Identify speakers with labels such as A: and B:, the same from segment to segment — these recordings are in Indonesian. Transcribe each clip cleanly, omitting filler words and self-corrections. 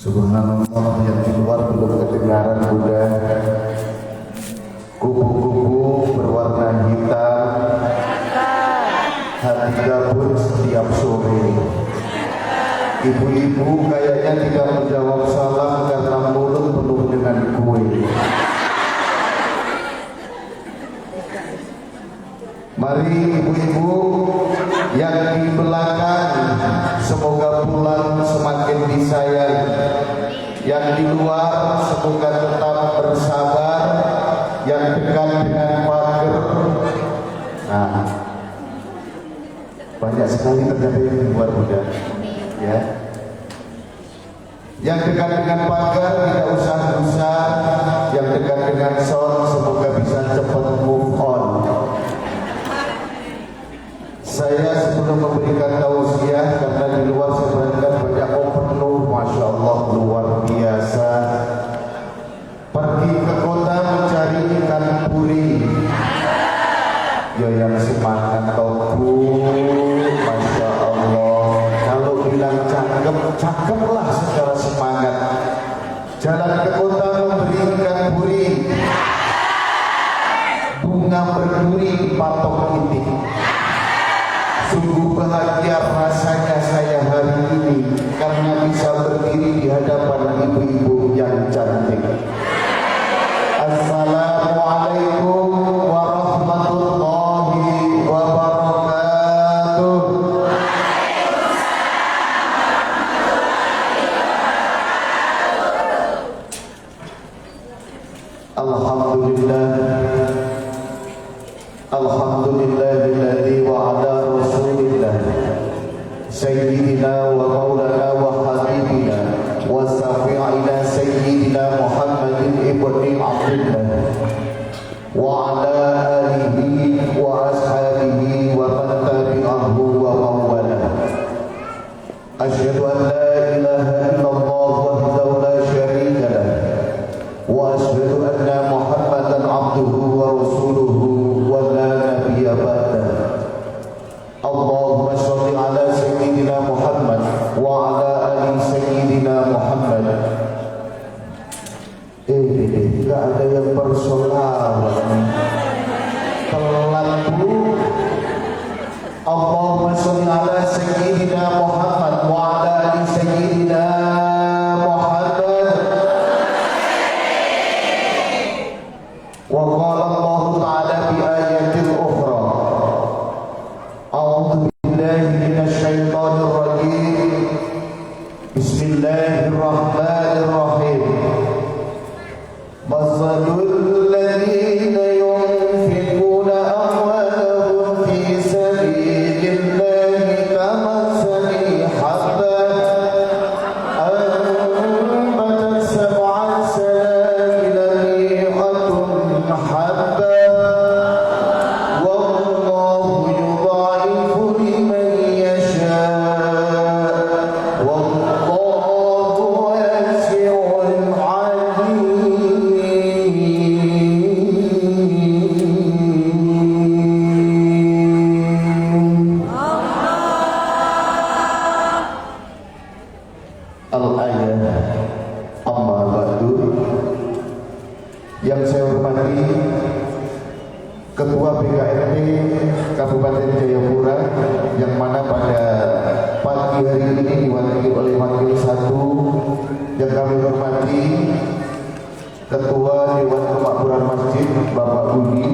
A: Subhanallah, yang di luar belum kedengaran udah. Kupu-kupu berwarna hitam, hati gabut setiap sore. Ibu-ibu kayaknya tidak menjawab salam karena mulut penuh dengan kue. Mari ibu-ibu yang di belakang, semoga pulang semakin disayang. Yang di luar semoga tetap bersabar. Yang dekat dengan pagar, nah banyak sekali ternyata yang di luar udah, ya. Yang dekat dengan pagar tidak usah susah. Yang dekat dengan sound semoga bisa cepat move on. Saya sebelum memberikan tausiah, karena di luar saya perhatikan banyak penuh, masya Allah luar biasa. Pergi ke kota mencari ikan puri. Ya yang semangat kau bu, masya Allah. Kalau bilang cakep, cakeplah secara semangat. Jalan ke kota memberi ikan puri. Bunga berduri dipatok titik. Sungguh bahagia rasanya saya hari ini karena bisa berdiri di hadapan ibu-ibu yang cantik. Assalamualaikum warahmatullahi wabarakatuh. Alhamdulillah, alhamdulillahilladzi wa'ala rasulillah sayyidina wa maulana wa habibina wa syafi'ina sayyidina Muhammadin ibni Abdullah wa ala alihi wa ashabihi wa man tabi'ahu wa mawala. Asyhadu an la ilaha illallah wahdahu la syarika lah wa asyhadu anna Muhammadan abduhu wa rasuluhu wa la nabiyya ba'dah. Allahumma sholli ala sayyidina Muhammad wa ala ali sayyidina Muhammad. Gak ada yang bersolawat. Telat bu. Allahumma sholli ala sayyidina Muhammad wa ala ali sayyidina Muhammad. Wa qala Allah ta'ala bi ayatin ukhra. A'udzu billahi minasy syaithanir rajim. Bismillahirrahmanirrahim. Masalul ladzina yunfiquna amwalahum fi sabilillahi kamathali habbatin anbatat sab'a sanabila mi'atun habbah wallahu yudha'ifu liman yasha' wallahu wasi'un 'alim. Al-ayat amma ba'du. Yang saya hormati Ketua BKMP Kabupaten Jayapura, yang mana pada pagi hari ini diwakili oleh Wakil 1, yang kami hormati Ketua Dewan Kemakmuran Masjid Bapak Budi,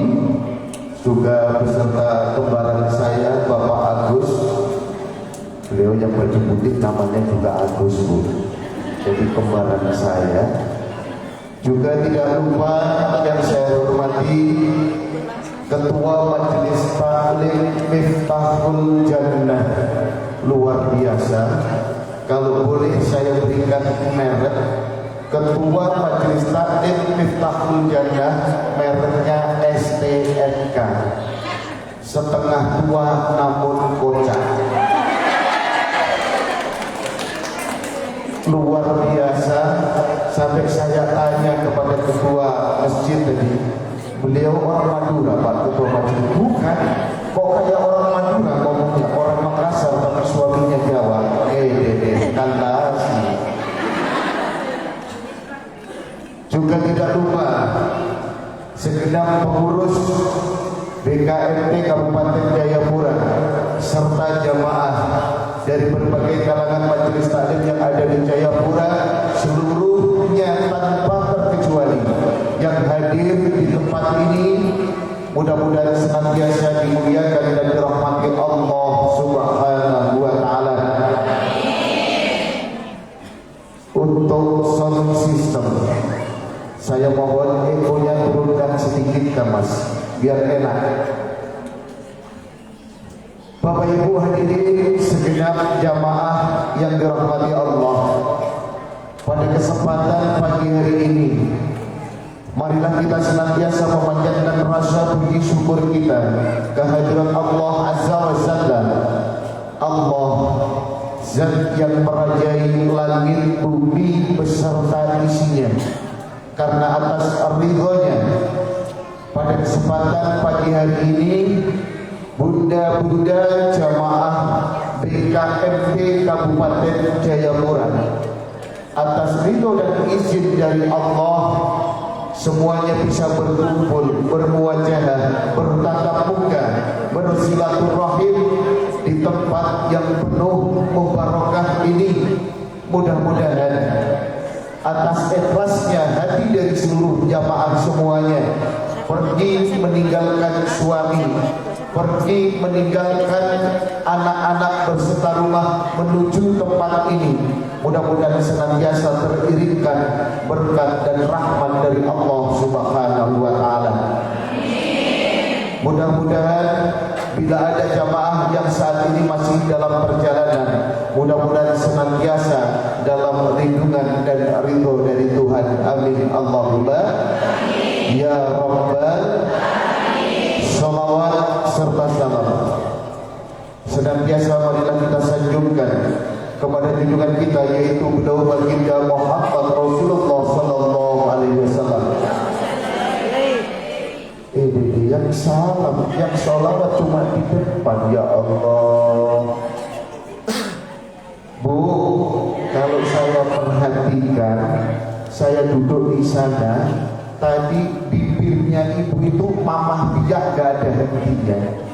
A: juga beserta kembaran saya Bapak Agus. Beliau yang baju putih namanya juga Agus bu, jadi kembaran saya. Juga tidak lupa yang saya hormati Ketua Majelis Taklim Miftahul Jannah, luar biasa. Kalau boleh saya berikan merek Ketua Majelis Taklim Miftahul Jannah, mereknya STNK, setengah tua namun kocak. Luar biasa. Sampai saya tanya kepada ketua masjid tadi, beliau orang Madura Pak Ketua Masjid? Bukan. Kok kayak orang Madura ngomongnya, orang Makassar tapi suaminya Jawa. Kan nasi. beserta jamaah dari berbagai kalangan majelis taklim yang ada di Jayapura, seluruhnya tanpa terkecuali yang hadir di tempat ini, mudah-mudahan senantiasa dimuliakan dan dirahmati Allah Subhanahu wa taala. Untuk sound system, saya mohon ekonya turunkan sedikit kan Mas, biar enak. Bapak Ibu hadirin segenap jamaah yang dirahmati Allah, pada kesempatan pagi hari ini, marilah kita senantiasa memanjatkan rasa puji syukur kita kehadirat Allah Azza wa Jalla. Allah Zat yang merajai langit bumi beserta isinya, karena atas ridhonya pada kesempatan pagi hari ini bunda-bunda jamaah BKMP Kabupaten Jayapura, atas ridho dan izin dari Allah, semuanya bisa berkumpul, bermuajahah, bertatap muka, bersilaturahim di tempat yang penuh mubarakah ini. Mudah-mudahan atas ikhlasnya hati dari seluruh jamaah semuanya, pergi meninggalkan suami, pergi meninggalkan anak-anak berserta rumah menuju tempat ini, mudah-mudahan senantiasa teriringkan berkat dan rahmat dari Allah Subhanahu wa taala. Mudah-mudahan bila ada jamaah yang saat ini masih dalam perjalanan, mudah-mudahan senantiasa dalam lindungan dan ridho dari Tuhan. Amin Allahumma ya Rabbal. Salawat serta salam senantiasa marilah kita sanjungkan kepada junjungan kita, yaitu beliau baginda Muhammad Rasulullah sallallahu alaihi wasallam. Yang salam, yang salawat cuma di depan, ya Allah. Bu, kalau saya perhatikan, saya duduk di sana, tadi bibirnya ibu itu mamah biak, gak ada hentinya.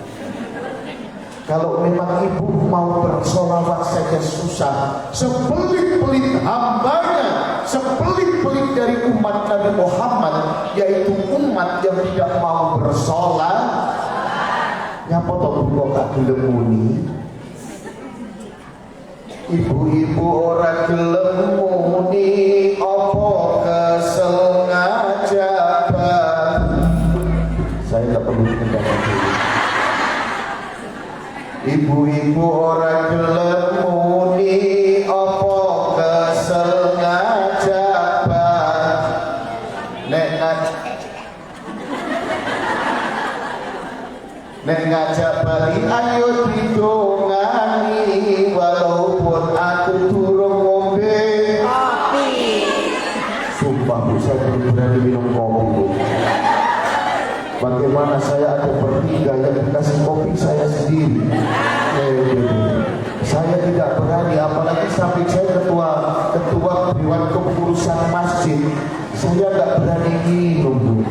A: Kalau memang ibu mau bersolawat saja susah, sepelit-pelit hambanya, sepelit-pelit dari umat Nabi Muhammad, yaitu umat yang tidak mau bersolat, nyapa toh kok gak gelem muni. Ibu-ibu ora gelem muni, opo kesel ngajak. Saya gak perlu mendapat dulu. Ibu-ibu ora gelem muni, opo kesel ngajak. Nek ngajak bali ayo didongani, walaupun aku durung ngombe kopi. Sumpah Bu, saya belum berani minum kopi Bu. Bagaimana saya ada bertiga yang dikasih kopi saya sendiri. Saya tidak berani, apalagi sampai saya ketua dewan kepengurusan masjid, saya nggak berani minum Bu.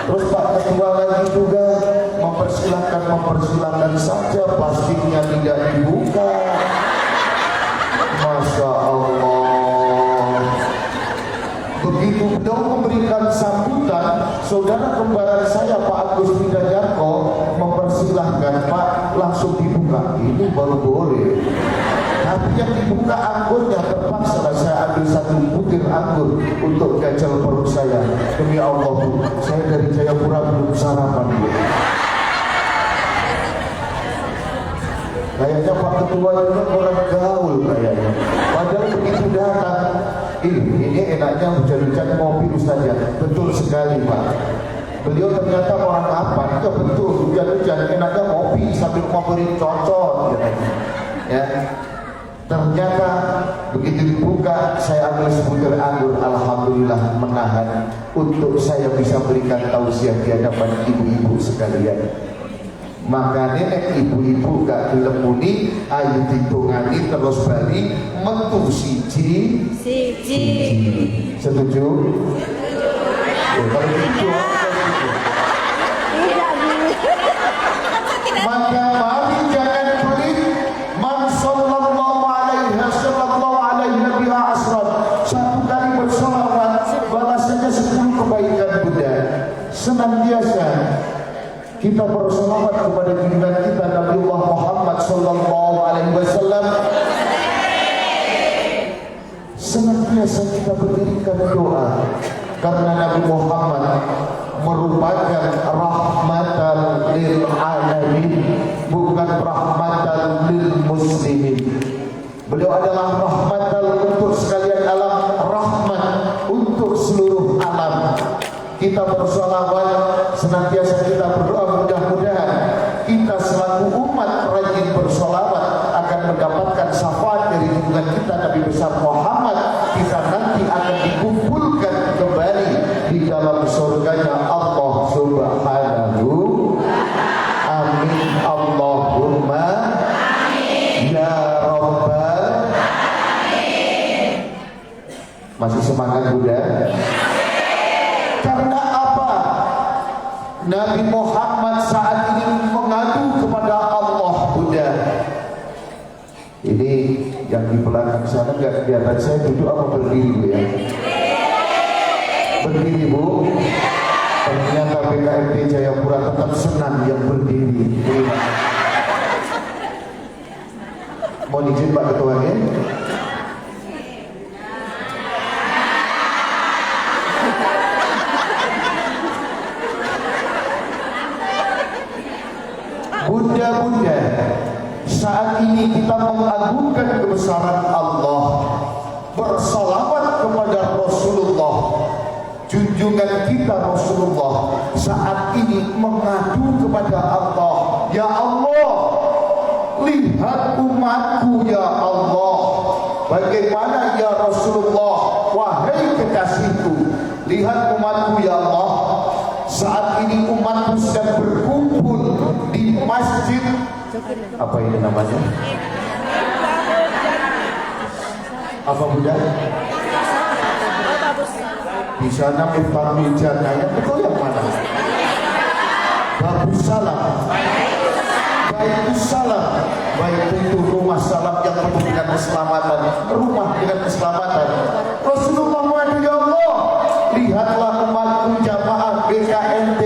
A: Terus Pak Ketua lagi juga mempersilahkan saja, plastiknya tidak dibuka. Masya Allah. Begitu beliau memberikan sambutan, saudara kembaran saya Pak Agus Widajarko mempersilahkan, Pak langsung dibuka. Ini baru boleh. Tapi yang dibuka anggurnya, terpaksa saya ambil satu butir anggur untuk gajal perut saya. Demi Allah Bu, saya dari Jayapura belum sarapan Bu. Kayaknya Pak Ketua itu orang gaul kayaknya. Padahal begitu datang, ini enaknya hujan-hujan ngopi saja. Betul sekali Pak. Beliau ternyata orang apa? Itu betul, hujan-hujan enaknya ngopi sambil ngobrolin cocok. Ya. Ternyata begitu dibuka, saya ambil sebutir anggur, alhamdulillah menahan untuk saya bisa berikan tausiah di hadapan ibu-ibu sekalian. Maka nenek ibu-ibu gak gelem muni, ayo ditungani terus bali metu siji. Setuju? Kalau gitu, maka mari jangan pelit kita berselawat kepada junjungan kita Nabi Muhammad sallallahu alaihi wasallam. Senantiasa kita berikan doa karena Nabi Muhammad merupakan rahmatan lil alamin, bukan rahmatan lil muslimin. Beliau adalah rahmatan untuk sekalian alam, rahmat untuk seluruh alam. Kita bersolawat, senantiasa kita berdoa, mudah-mudahan kita selaku umat rajin bersolawat akan mendapatkan syafaat dari junjungan kita Nabi besar Muhammad. Kita nanti akan dikumpulkan kembali di dalam surganya Allah Subhanahu. Amin Allahumma ya Rabbal. Masih semangat Bunda? Karena apa? Nabi Muhammad saat ini mengadu kepada Allah Bunda. Ini yang di belakang sana nggak kelihatan saya duduk apa berdiri Bu ya? Berdiri Bu. Ternyata PKMP Jayapura tetap senang yang berdiri. Mohon izin Pak Ketuanya. Bunda-bunda, saat ini kita mengagungkan kebesaran Allah, bersalawat kepada Rasulullah, junjungan kita Rasulullah. Saat ini mengadu kepada Allah, ya Allah, lihat umatku ya Allah. Bagaimana ya Rasulullah, wahai kekasihku, lihat umatku ya Allah. Saat ini umatku sedang berkumpul di masjid, apa ini namanya? Apa Bunda? Di sana Miftarul Jannah, yang betul yang mana? Babus Salam, Baitus Salam, baik itu rumah salam yang penuh dengan keselamatan, rumah dengan keselamatan. Rasulullah mengatakan, ya Allah, lihatlah umatku jamaah BKNT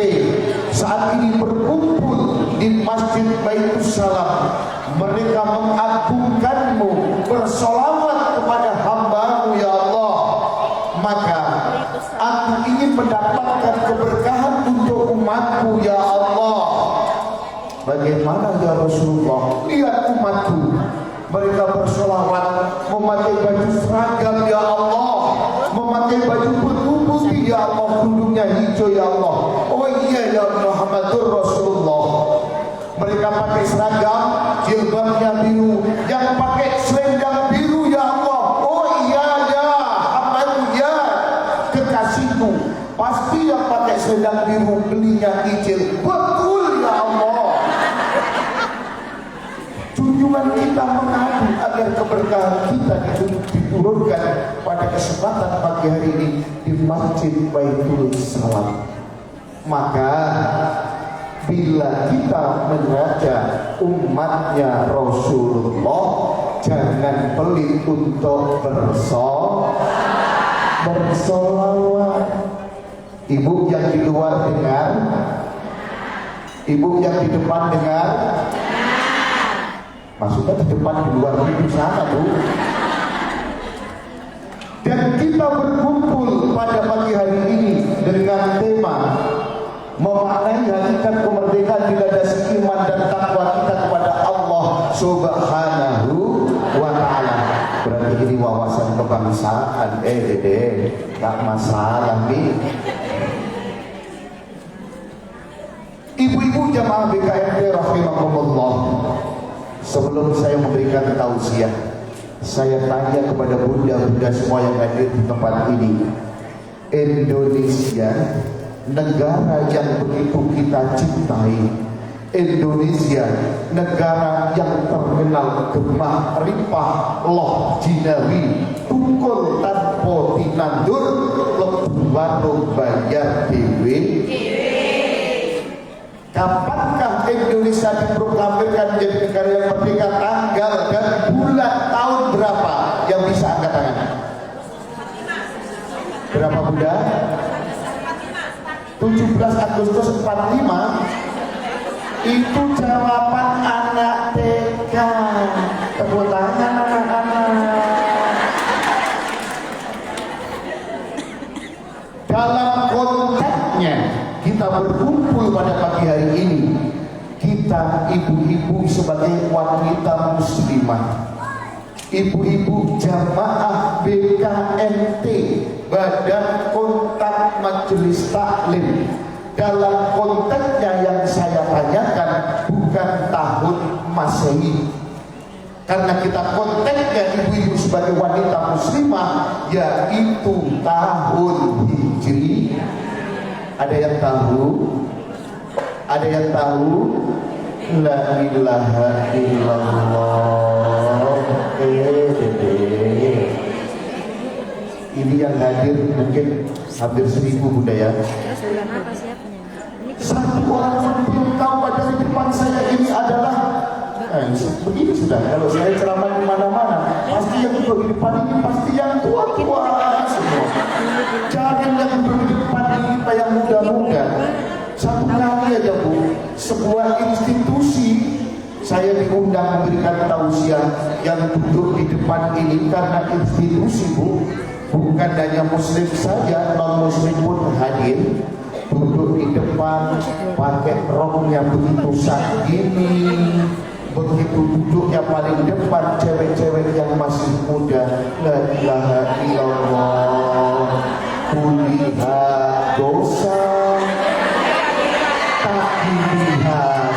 A: saat ini berkumpul di Masjid Baitus Salam. Mereka mengagungkanmu, bersolawat kepada hamba-Mu ya Allah. Maka aku ingin mendapatkan keberkahan untuk umatku ya Allah. Bagaimana ya Rasulullah? Lihat umatku, mereka bersolawat, memakai baju seragam ya Allah, memakai baju putih ya Allah, kerudungnya hijau ya Allah. Oh iya ya Muhammadur Rasulullah. Mereka pakai seragam, jilbabnya biru, yang pakai selendang biru ya Allah. Oh iya ya Muhammad ya kekasihku. Pasti yang pakai selendang biru belinya kecil. Betul ya Allah. Junjungan kita mengadu agar keberkahan kita diturunkan pada kesempatan pagi hari ini di Masjid Baitul Salam. Maka bila kita mengajak umatnya Rasulullah, jangan pelit untuk bersolawat. Ibu yang di luar dengar, ibu yang di depan dengar. Maksudnya di depan, di luar, di sana Bu. Dan kita berkumpul pada pagi hari ini dengan tema memaknai hakikat kemerdekaan di landasi iman dan takwa kita kepada Allah Subhanahu wa ta'ala. Berarti ini wawasan kebangsaan. Gak masalah nih. Ibu-ibu jamaah BKMT rahimakumullah. Sebelum saya memberikan tausiah, saya tanya kepada bunda-bunda semua yang hadir di tempat ini. Indonesia, negara yang begitu kita cintai. Indonesia, negara yang terkenal gemah ripah loh jinawi, tukul tanpa tinandur, lebu warung bayar dewe. Kapankah Indonesia diproklamirkan menjadi negara yang merdeka, tanggal dan bulan tahun berapa? Yang bisa angkat tangan. Berapa Bunda? 17 Agustus 45. Tepuk tangan anak-anak. Dalam konteksnya kita berkumpul pada pagi hari ini, kita ibu-ibu sebagai wanita muslimah, ibu-ibu jamaah BKMT, Badan Kontak Majelis Taklim, dalam konteksnya yang saya tanyakan bukan tahun Masehi, karena kita konteksnya ibu-ibu sebagai wanita muslimah yaitu tahun Hijri. Ada yang tahu? Ada yang tahu? La ilaha illallah. Ini yang hadir mungkin hampir 1000 Bunda ya. Satu orang pun tahu pada di depan saya ini adalah begini sudah. Kalau saya ceramah di mana-mana, pasti yang duduk di depan ini pasti yang tua-tua semua. Jangan yang duduk di depan ini kita yang muda-muda. Satu kali aja Bu, sebuah institusi saya diundang memberikan tausiah yang duduk di depan ini karena institusi Bu, bukan hanya muslim saja, non muslim pun hadir. Duduk di depan pakai roknya begitu sak gini, begitu duduknya paling depan cewek-cewek yang masih muda. La ilaha illallah. Kulihat dosa tak dilihat.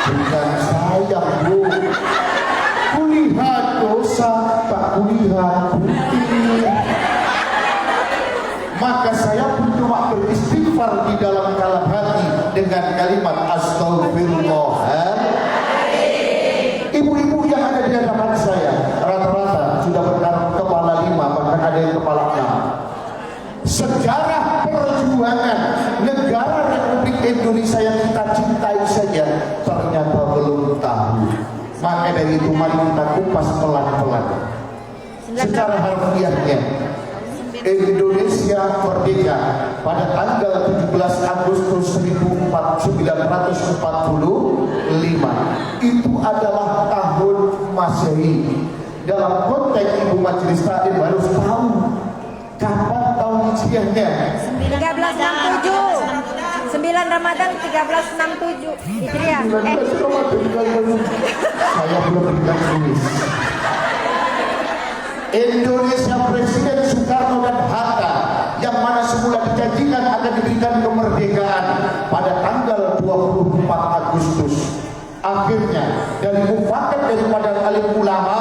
A: Bukan saya Bu, kulihat dosa tak kulihat putih. Maka saya pun cuma beristighfar di dalam dalam hati dengan kalimat astagfirullahaladzim. Ibu-ibu yang ada di hadapan saya rata-rata sudah berkepala 5, bahkan ada yang kepala 6. Sejarah perjuangan negara Republik Indonesia yang kita cintai saja ternyata belum tahu. Maka dari itu mari kita kupas pelan-pelan. Secara harfiahnya, Indonesia merdeka pada tanggal 17 Agustus 1945. Itu adalah tahun Masehi. Dalam konteks Ibu Majelis Taklim harus tahu kapan tahun Hijriahnya.
B: 1367. 9 Ramadan 1367 Hijriah.
A: Saya belum berikan tulis. Indonesia Presiden Soekarno dan Hatta yang mana semula dijanjikan akan diberikan kemerdekaan pada tanggal 24 Agustus. Akhirnya dari mufakat daripada alim ulama,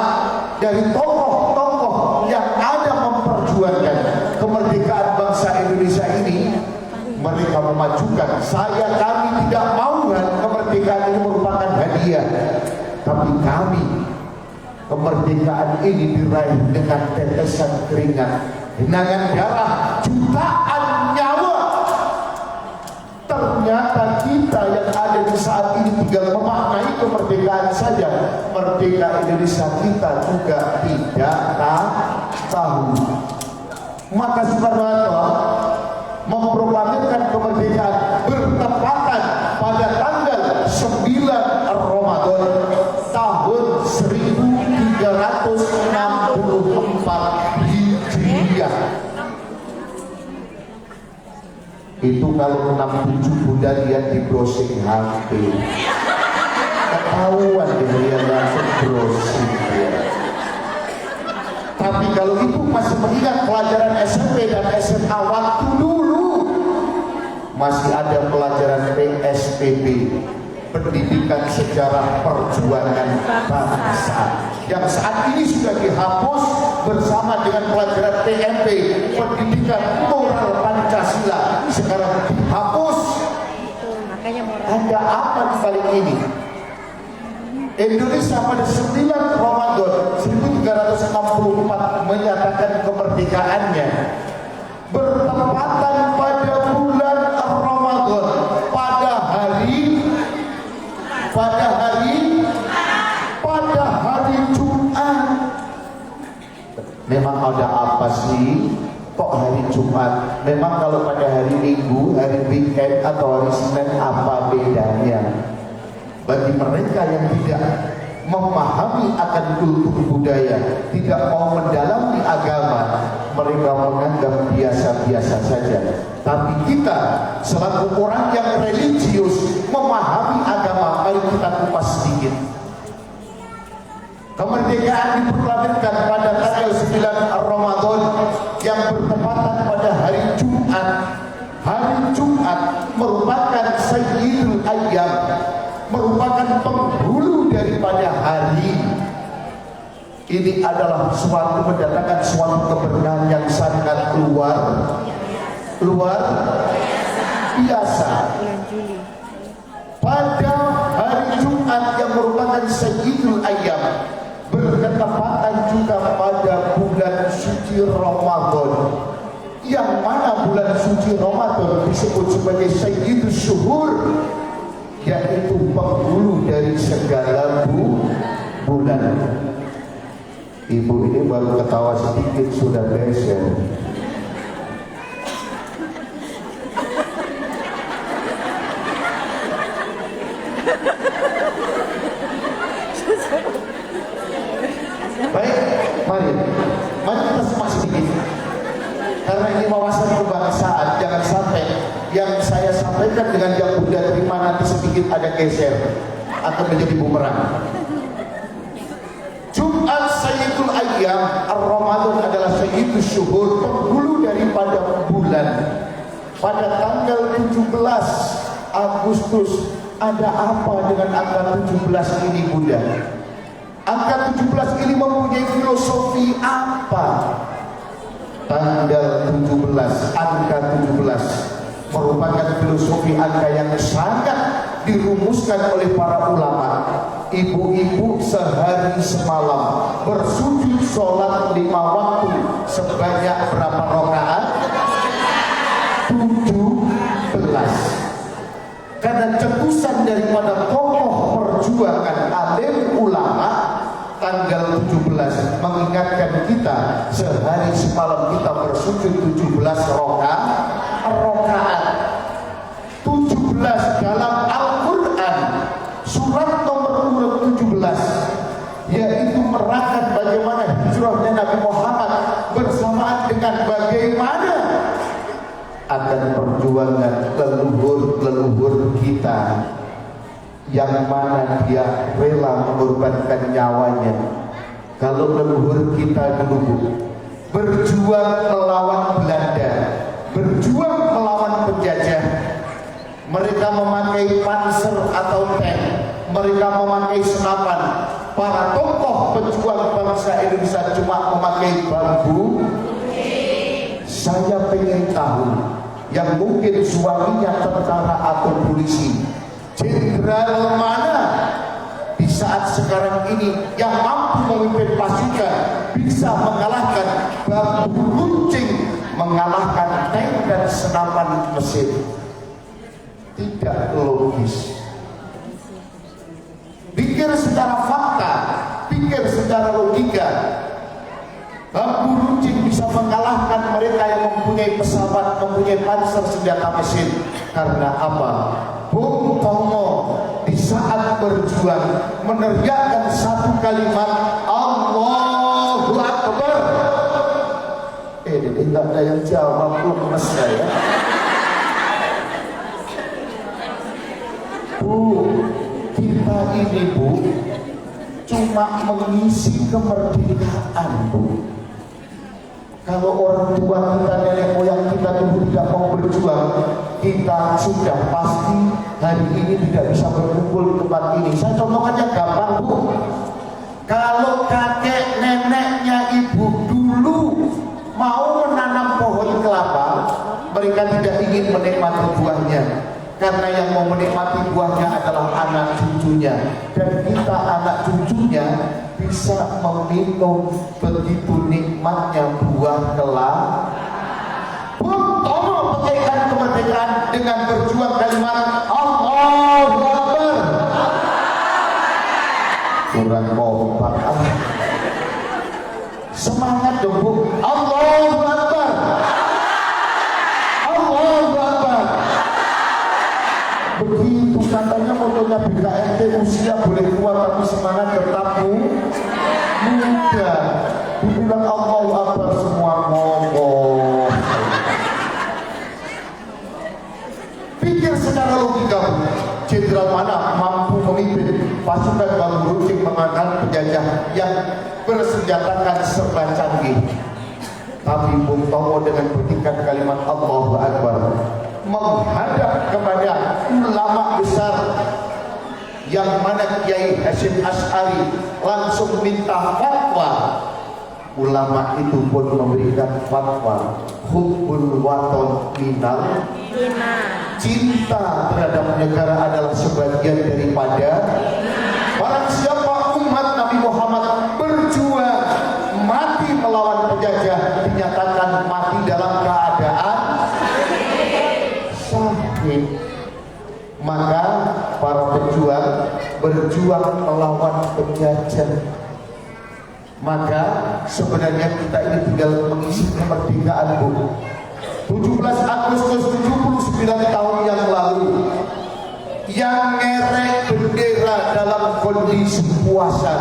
A: dari tokoh-tokoh yang ada memperjuangkan kemerdekaan bangsa Indonesia ini, mereka memajukan kami tidak mau kemerdekaan ini merupakan hadiah, tapi kami kemerdekaan ini diraih dengan tetesan keringat, genangan darah, jutaan nyawa. Ternyata kita yang ada di saat ini tinggal memaknai kemerdekaan saja. Merdeka Indonesia kita juga tidak tahu. Maka Soekarno memproklamirkan kemerdekaan bertepatan pada tanggal 9 Ramadan tahun 1364 Hijriah. Itu kalau 67 Bunda lihat di browsing HP, ketahuan dia langsung browsing ya. Tapi kalau ibu masih mengingat pelajaran SMP dan SMA waktu dulu, masih ada pelajaran PSPB, Pendidikan Sejarah Perjuangan Bangsa, yang saat ini sudah dihapus bersama dengan pelajaran TMP, Pendidikan Moral Pancasila, sekarang dihapus. Ada apa di balik ini? Indonesia pada 9 Ramadan 1364 menyatakan kemerdekaannya bertepatan pada bulan Ramadan, pada hari Jumat. Memang ada apa sih kok hari Jumat? Memang kalau pada hari Minggu, hari weekend atau hari Senin apa bedanya? Bagi mereka yang tidak memahami akan kultur budaya, tidak mau mendalami agama, mereka menganggap biasa-biasa saja. Tapi kita selaku orang yang religius memahami agama, mari kita kupas sedikit. Kemerdekaan diproklamasikan pada tanggal 9 Ramadan yang bertepatan pada hari Jumat. Hari Jumat merupakan Sayyidul Ayyam, merupakan penghulu daripada hari. Ini adalah suatu mendatangkan suatu keberkahan yang sangat luar biasa. Pada hari Jumat yang merupakan Sayyidul Ayyam, bertepatan juga pada bulan suci Ramadan, yang mana bulan suci Ramadan disebut sebagai Sayyidus Syuhur, yaitu penghulu dari segala bulan. Ibu ini baru ketawa sedikit sudah beser. Baik, mari kita simak sedikit. Karena ini wawasan kebangsaan, jangan sampai yang saya sampaikan dengan yang Bunda terima nanti sedikit ada geser, akan menjadi bumerang. Jumat Sayyidul Ayyam, Ramadan adalah Sayyidus Syuhur, penghulu daripada bulan. Pada tanggal 17 Agustus, ada apa dengan angka 17 ini, Bunda? Angka 17 ini mempunyai filosofi apa? Tanggal 17, angka 17 merupakan filosofi angka yang sangat dirumuskan oleh para ulama. Ibu-ibu sehari semalam bersujud sholat 5 waktu sebanyak berapa rakaat? 17. Karena cetusan daripada tokoh perjuangan alim ulama, tanggal 17 mengingatkan kita sehari semalam kita bersujud 17 rakaat. 17 dalam Al-Quran surat nomor urut 17, yaitu merangkat bagaimana hijrahnya Nabi Muhammad bersamaan dengan bagaimana akan perjuangan leluhur kita, yang mana dia rela mengorbankan nyawanya. Kalau leluhur kita dulu berjuang melawan Belanda, berjuang melawan penjajah, mereka memakai panser atau tank, mereka memakai senapan. Para tokoh pejuang bangsa Indonesia cuma memakai bambu. Saya pengen tahu, yang mungkin suaminya tentara atau polisi, jenderal mana di saat sekarang ini yang mampu memimpin pasukan bisa mengalahkan bambu runcing, mengalahkan tank dan senapan mesin? Tidak logis. Pikir secara fakta, pikir secara logika. Bambu runcing bisa mengalahkan mereka yang mempunyai pesawat, mempunyai panser senjata mesin. Karena apa? Bung Tomo di saat berjuang meneriakkan satu kalimat Allahu Akbar. Tidak ada yang jawab, belum saya. Bu, kita ini Bu cuma mengisi kemerdekaan, Bu. Kalau orang tua kita, nenek moyang kita dulu tidak mau berjuang, kita sudah pasti hari ini tidak bisa berkumpul di tempat ini. Saya contohkannya gampang, Bu. Kalau kakek neneknya ibu dulu mau menanam pohon kelapa, mereka tidak ingin menikmati buahnya, karena yang mau menikmati buahnya adalah anak cucunya. Dan kita anak cucunya bisa meminum begitu nikmatnya buah kelapa. Bung Tomo pegang kemerdekaan dengan berjuang kalimat Allahu Akbar. Kurang kompak. Semangat dong, Bu. Allahu Akbar. Allahu Akbar. Begitu katanya mau namanya BKMT usia boleh tua tapi semangat tetap muda. Dibilang Allahu Akbar semua ngomong. Pikir secara logika, jenderal mana mampu memimpin pasukan bambu runcing mengalahkan penjajah yang bersenjatakan serba canggih. Tapi Bung Tomo dengan petikan kalimat Allahu Akbar menghadap kepada ulama besar yang mana Kiai Hasyim Asy'ari langsung minta fatwa. Ulama itu pun memberikan fatwa hubbul waton minal iman. Cinta terhadap negara adalah sebagian daripada barang siapa umat Nabi Muhammad berjuang mati melawan penjajah dinyatakan mati dalam keadaan syahid. Maka para pejuang berjuang melawan penjajah. Maka sebenarnya kita ini tinggal mengisi kemerdekaan, Bu. 17 Agustus 79 tahun yang lalu, yang ngerek bendera dalam kondisi puasa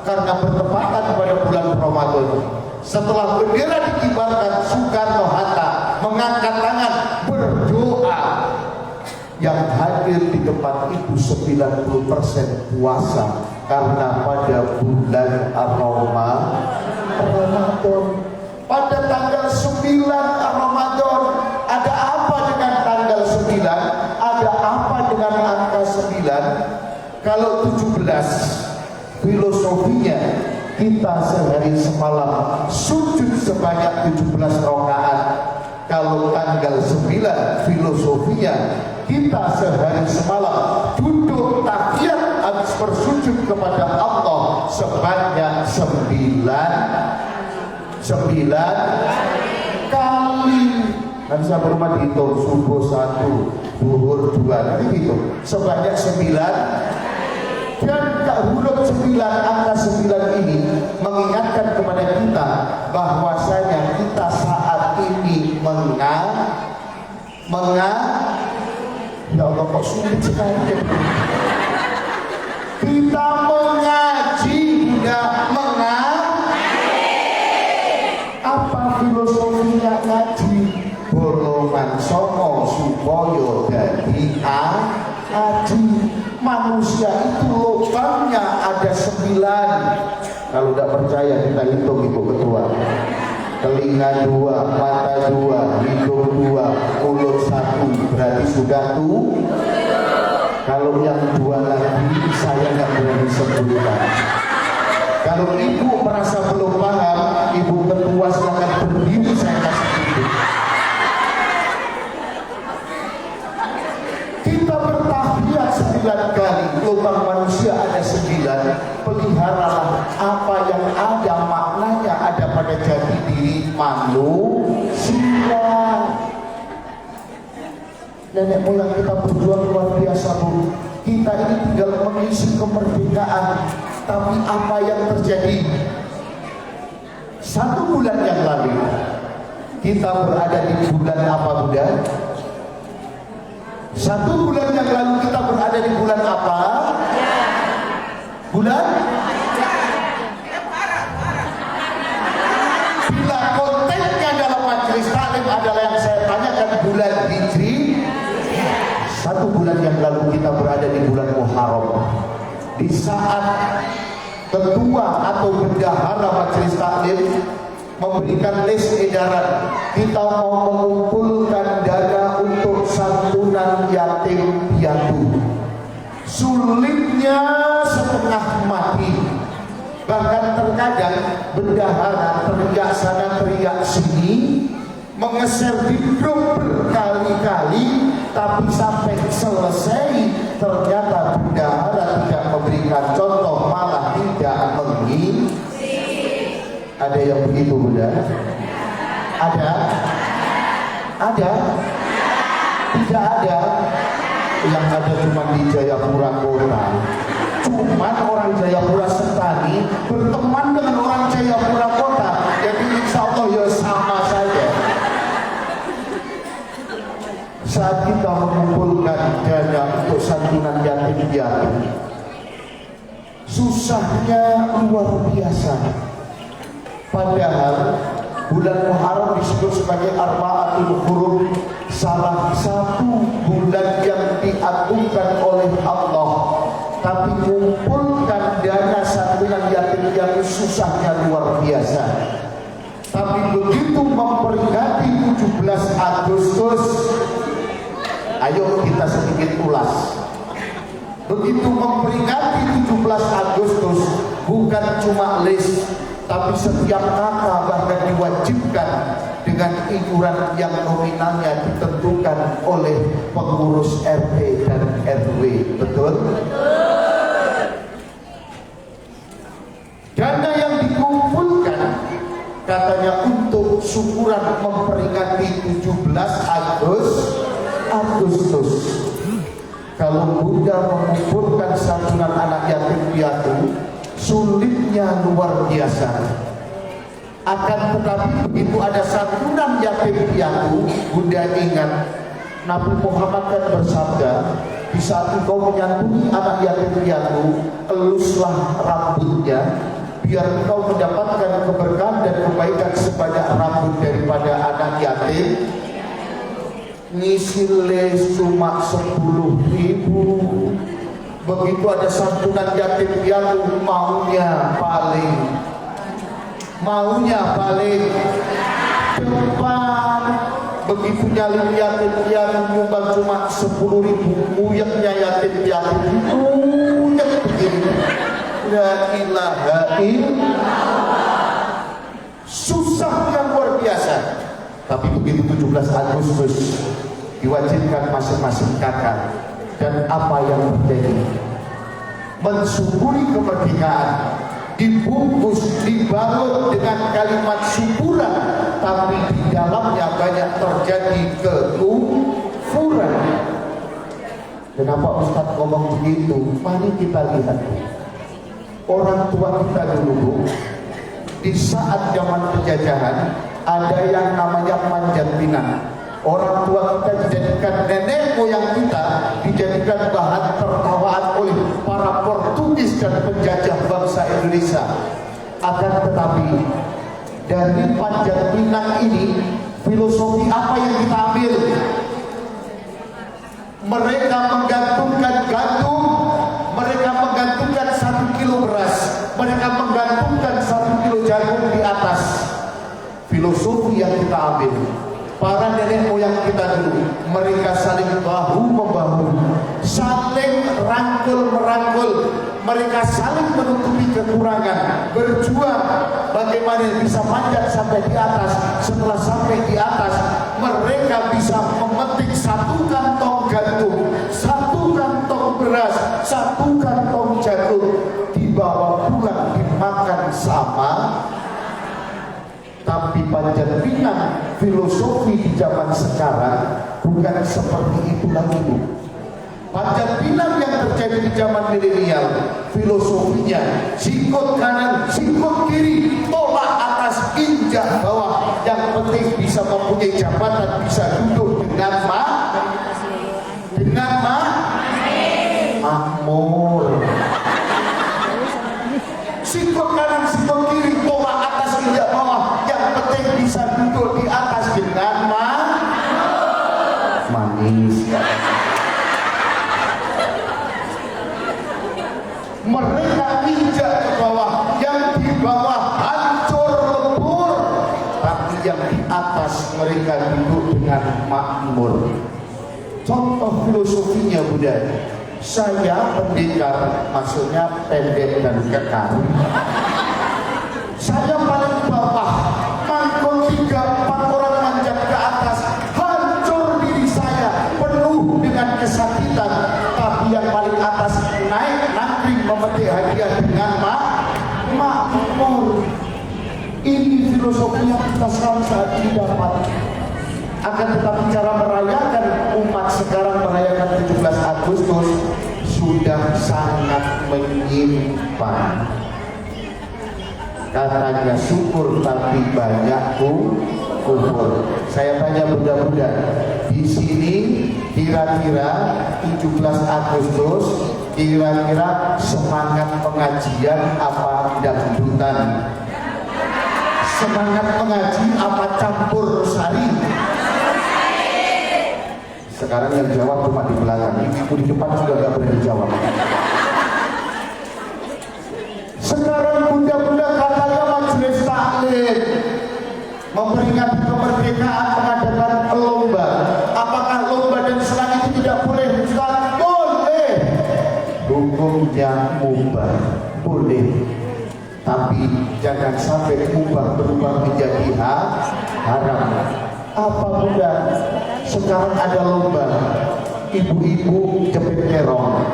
A: karena bertepatan pada bulan Ramadan. Setelah bendera dikibarkan, Soekarno-Hatta mengangkat tangan berdoa. Yang hadir di tempat itu 90% puasa karena pada bulan Ramadan. Pada tanggal 9 Ramadan, ada apa dengan tanggal 9? Ada apa dengan angka 9? Kalau 17, filosofinya kita sehari semalam sujud sebanyak 17 rakaat. Kalau tanggal 9, filosofinya kita sehari semalam duduk tahiyat habis bersujud kepada Allah sebanyak 9 kali. Kan saya berumah dihitung subuh 1, zuhur 2, kan gitu. Sebanyak 9. Dan huruf 9, angka 9 ini mengingatkan kepada kita bahwasanya kita saat ini ya Allah kok sulit sekali. Kita mengaji, tidak apa filosofinya ngaji? Bolongan songo supaya jadi aji. Manusia itu lubangnya ada 9. Kalau tidak percaya kita hitung, Ibu Ketua. Telinga 2, mata 2, hidung 2, mulut 1, berarti sudah tuh. Kalau yang 2 lagi saya nggak berani sebutkan. Kalau Ibu merasa belum paham, Ibu Ketua silakan berdiri, saya kasih tunjuk. Kita bertahiyat 9 kali, lubang manusia ada 9. Peliharalah apa yang ada maknanya ada pada jati diri manusia. Nenek moyang kita berjuang luar biasa, Bu. Kita ini tinggal mengisi kemerdekaan. Tapi apa yang terjadi? 1 bulan yang lalu kita berada di bulan apa, Bunda? 1 bulan yang lalu kita berada di bulan apa? Bulan? Bila kontennya dalam majelis taklim adalah yang saya tanyakan bulan Hijri, 1 bulan yang lalu kita berada di bulan Muharram. Di saat ketua atau bendahara majelis taklim memberikan list edaran, kita mau mengumpulkan dana untuk santunan yatim piatu. Sulitnya setengah mati. Bahkan terkadang bendahara teriak sana teriak sini, mengeser di grup berkali-kali, tapi sampai selesai ternyata bendahara tidak memberikan contoh, malah tidak mengisi. Ada yang begitu, Bunda? Ada? Ada? Tidak ada. Yang ada cuma di Jayapura kota. Cuman orang Jayapura Sentani berteman dengan orang Jayapura kota, jadi insya Allah ya sama saja. Saat kita mengumpulkan dana untuk santunan yatim piatu. Susahnya luar biasa. Padahal bulan Muharram disebut sebagai Arba'atul Hurum, salah satu bulan yang diagungkan oleh Allah. Tapi mengumpulkan dana santunan yatim piatu susahnya luar biasa. Tapi begitu memperingati 17 Agustus, ayo kita sedikit ulas. Begitu memperingati 17 Agustus, bukan cuma list, tapi setiap kakak bahkan diwajibkan dengan iuran yang nominalnya ditentukan oleh pengurus RT dan RW. Betul? Dana yang dikumpulkan katanya untuk syukuran memperingati 17 Agustus. Kalau Bunda mengumpulkan santunan anak yatim piatu, sulitnya luar biasa. Akan tetapi begitu ada santunan yatim piatu, Bunda ingat Nabi Muhammad kan bersabda, di saat engkau menyantuni anak yatim piatu, eluslah rambutnya, biar engkau mendapatkan keberkahan dan kebaikan sebanyak rambut daripada anak yatim. Ngisile cuma 10.000. Begitu ada santunan yatim piatu, maunya paling depan. Begitu nyalin yatim piatu nyumbang cuma 10.000, uyeknya yatim piatu uyek begini. La ilaha illallah. Susahnya luar biasa. Tapi begitu 17 Agustus diwajibkan masing-masing kakak, dan apa yang terjadi? Mensyukuri kemerdekaan, dibungkus, dibalut dengan kalimat syukuran, tapi di dalamnya banyak terjadi kekufuran. Kenapa Ustaz ngomong begitu? Mari kita lihat orang tua kita dulu, di saat zaman penjajahan ada yang namanya panjat pinang. Orang tua kita dijadikan, nenek moyang kita dijadikan bahan tertawaan oleh para Portugis dan penjajah bangsa Indonesia. Akan tetapi dari panjat pinang ini, filosofi apa yang kita ambil? Mereka menggantungkan gantung, mereka menggantungkan 1 kilo beras, mereka menggantungkan 1 kilo jagung di atas. Filosofi yang kita ambil, para nenek moyang kita dulu, mereka saling bahu membahu, saling rangkul-merangkul, mereka saling menutupi kekurangan, berjuang bagaimana bisa manjat sampai di atas. Setelah sampai di atas, mereka bisa memetik 1 kantong gantung, 1 kantong beras, 1 kantong jagung, dibawa pulang dimakan sama. Tapi panjat pinang filosofi di zaman sekarang bukan seperti itu lagi, Bu. Panjat pinang yang terjadi di zaman milenial, filosofinya sikut kanan, sikut kiri, tolak atas, injak bawah. Yang penting bisa mempunyai jabatan, bisa duduk dengan makmur. Sikut kanan, sikut kiri, tolak atas, injak bawah. Yang penting bisa duduk di atas dengan manis. Mereka injak ke bawah, yang di bawah hancur lebur, tapi yang di atas mereka duduk dengan makmur. Contoh filosofinya Buddha. Saya pendekar, maksudnya pendek dan kekar. Saya paling bawah, mangkok 3-4 orang manjat ke atas, hancur diri saya, penuh dengan kesakitan. Tapi yang paling atas naik nangkring memetik hadiah dengan makmur. Ini filosofi yang kita sekarang saat ini dapat. Akan tetapi cara merayakan umat sekarang merayakan 17 Agustus sudah sangat menyimpan. Katanya syukur tapi banyak kufur. Saya tanya Bunda-bunda, di sini Kira-kira 17 Agustus, kira-kira semangat pengajian apa dangdutan? Semangat mengaji apa campur sari? Sekarang yang jawab cuma di belakang, ibu di depan juga gak berani jawab. Sekarang bunda-bunda katanya majelis taklim memperingati kemerdekaan mengadakan lomba. Apakah lomba dan senang itu tidak boleh? Ustaz, boleh. Hukumnya mubah, boleh. Tapi jangan sampai mubah berubah menjadi haram. Apa bunda? Sekarang ada lomba ibu-ibu jepit terong.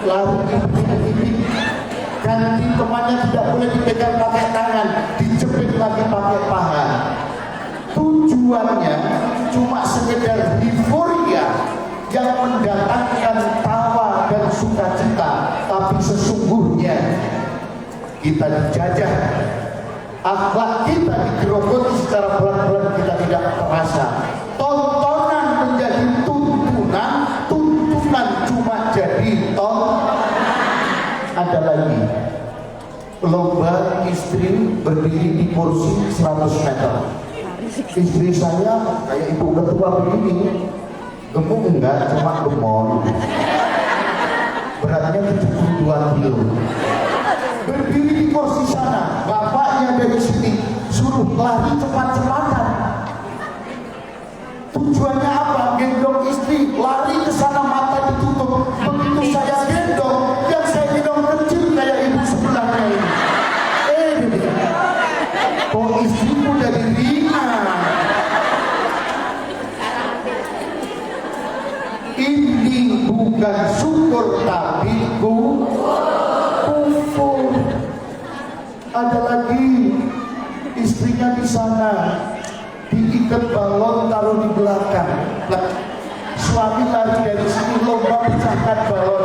A: Lalu ibu-ibu ganti temannya tidak boleh dipegang pakai tangan, dijepit lagi pakai paha. Tujuannya cuma sekedar euforia yang mendatangkan tawa dan sukacita, tapi sesungguhnya kita dijajah. Akhlak kita digerogoti secara pelan-pelan, kita tidak terasa. Tontonan menjadi tuntunan, tuntunan cuma jadi Ada lagi lomba istri berdiri di kursi 100 meter. Istri saya kayak ibu ketua begini, gemuk enggak, cuma gemol. Beratnya 72 kilo. Berdiri di kursi sana, bapaknya dari sini suruh lari cepat-cepatan. Tujuannya apa? Gendong istri, lari ke sana, mata ditutup. Begitu saya gendong, yang saya gendong kecil kayak ibu sebelahnya ini. Kok istriku dari ringan? Ini bukan syukur tapi kufur. Ada lagi istrinya di sana diikat balon taruh di belakang. Suami lari dari sini lomba pecahkan balon.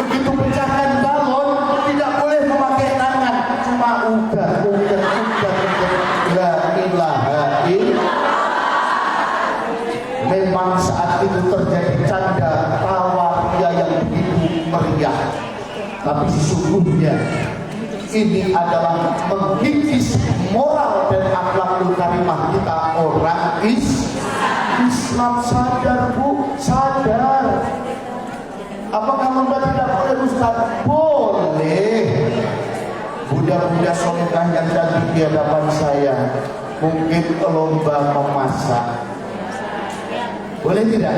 A: Begitu pecahkan balon tidak boleh memakai tangan, cuma udah. La ilaha illallah. Memang saat itu terjadi canda tawa ria yang begitu meriah, tapi sesungguhnya ini adalah mengikis moral dan akhlakul karimah kita orang Islam. Sadar bu, sadar. Apakah lomba tidak boleh Ustaz? Boleh. Bunda-bunda solehah yang cantik di hadapan saya, mungkin lomba memasak. Boleh tidak?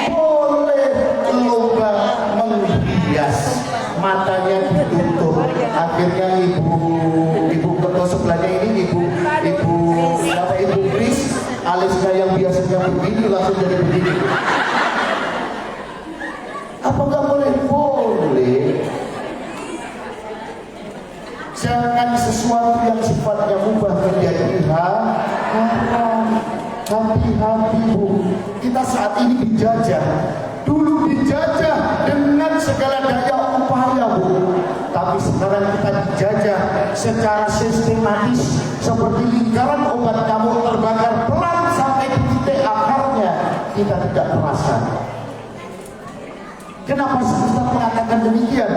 A: Boleh. Lomba menghias, matanya ditutup. Akhirnya ibu ketua sebelahnya ini ibu Chris, alisnya yang biasanya begini langsung jadi begini. Apa nggak boleh? Boleh. Jangan sesuatu yang sifatnya mubah menjadi haram. Hati-hati bu, kita saat ini dijajah. Dulu dijajah dengan segala daya upaya bu, tapi sekarang kita dijajah secara sistematis, seperti lingkaran obat nyamuk terbakar pelan sampai di titik akarnya, kita tidak terasa. Kenapa kita mengatakan demikian?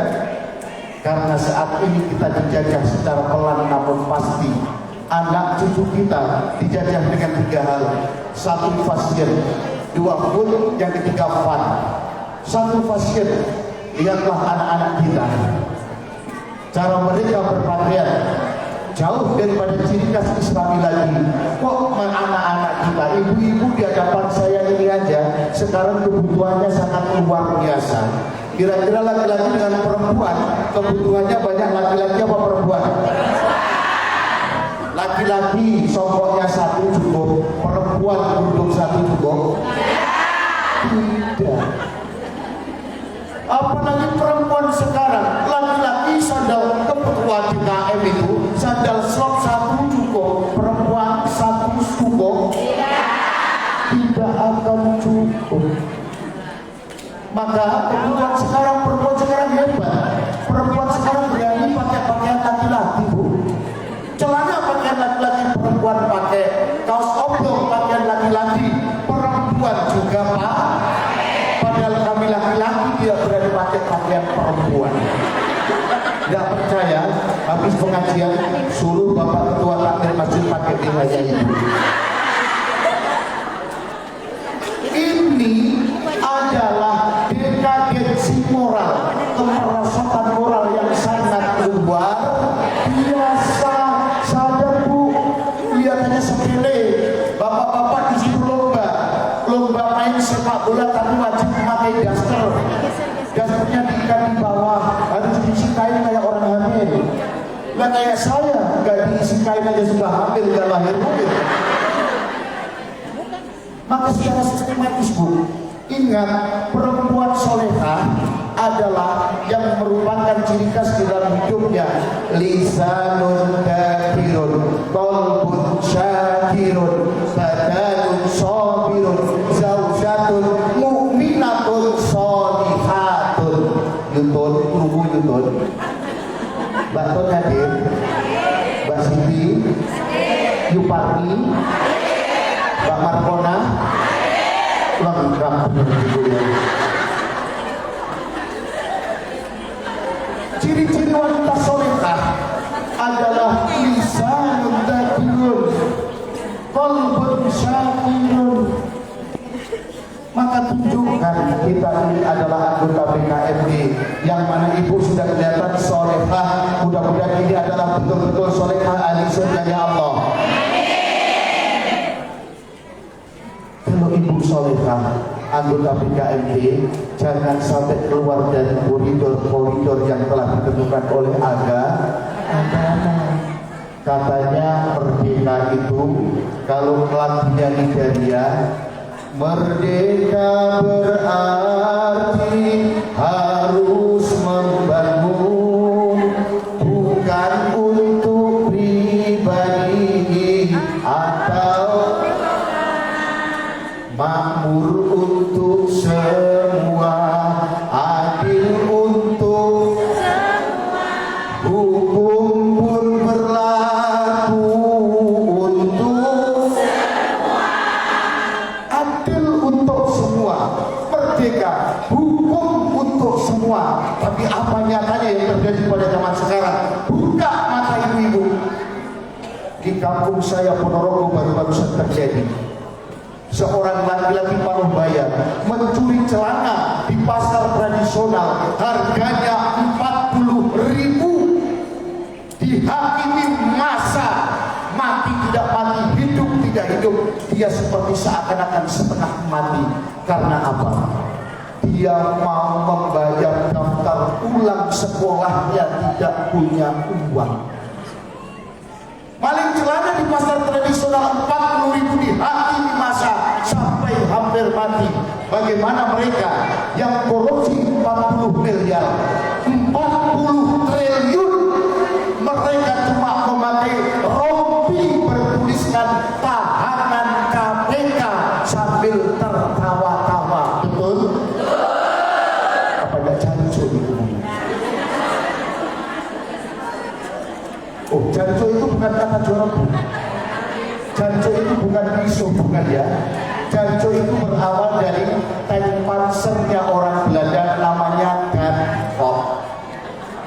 A: Karena saat ini kita dijajah secara pelan namun pasti. Anak cucu kita dijajah dengan 3 hal. 1 fashion, 2 food, yang ketiga fun. 1 fashion, lihatlah anak-anak kita, cara mereka berpakaian jauh daripada ciri khas Islami lagi. Kok anak-anak kita, ibu-ibu di hadapan saya ini aja sekarang kebutuhannya sangat luar biasa. Kira-kira laki-laki dengan perempuan kebutuhannya banyak, laki-laki apa perempuan? Laki-laki songkoknya 1 cukup, perempuan untuk 1 cukup? Tidak. Apalagi perempuan sekarang, laki-laki sandal kebutuhan di KM itu sandal slop 1 cukup, perempuan 1 cukup? Tidak akan cukup. Maka kebutuhan sekarang, perempuan sekarang hebat. Perempuan sekarang berani pakai pakaian laki-laki bu. Celana pakaian laki-laki, perempuan perempuan. Tidak percaya, habis pengajian suruh Bapak Ketua Takmir Masjid pakai nilainya itu. Ini adalah dekadensi moral, kemerosotan moral yang sangat luar biasa. Sadar Bu, kelihatannya sepele. Bapak-bapak disuruh lomba main sepak bola tapi wajib memakai daster. Dasternya diikat di bawah, harus diisi kain kayak orang hamil. Lah kayak saya, nggak diisi kain aja sudah hamil, nggak lahir mungkin. Maka secara sistematis Bu, ingat perempuan solehah adalah yang merupakan ciri khas di dalam hidupnya. Lisanun dzakirun, qalbun syakirun, badanun sabirun, zaujatun mu'minatun sholihatun. Yutun, krungu Yutun. Mbak Ton hadir, Mbak Siti, Yuparni, Mbak Markona, lengkap benar. Ciri-ciri wanita solehah adalah lisanun dzakirun, qalbun syakirun. Maka tunjukkan kita ini adalah anggota PKMD yang mana ibu sudah kelihatan solehah. Mudah-mudahan ini adalah betul-betul solehah ahli surganya Allah. Kalau ibu solehah anggota PKMD, jangan sampai keluar dari koridor-koridor yang telah ditentukan oleh agama. Katanya merdeka itu kalau lagunya Nigeria, merdeka berarti harus membangun, bukan untuk pribadi atau makmur untuk semua, adil untuk semua, hukum pun berlaku untuk semua, adil untuk semua, merdeka, hukum untuk semua. Tapi apa nyatanya yang terjadi pada zaman sekarang? Buka mata ibu-ibu. Di kampung saya Ponorogo baru-baru saja terjadi. Seorang laki-laki paruh baya mencuri celana di pasar tradisional, harganya 40.000, dihakimi masa mati tidak mati, hidup tidak hidup. Dia seperti seakan-akan setengah mati. Karena apa? Dia mau membayar daftar ulang sekolahnya, tidak punya uang. Maling celana di pasar tradisional 40.000, dihakimi masa sampai hampir mati. Bagaimana mereka yang korupsi 40 miliar, 40 triliun, mereka cuma memakai rompi bertuliskan tahanan KPK sambil tertawa-tawa. Betul? Apa enggak jancuk itu? Oh, jancuk itu bukan kata jorok. Jancuk itu bukan isu, bukan ya. Jancuk itu berawal dari tank pansernya orang Belanda namanya Gankop.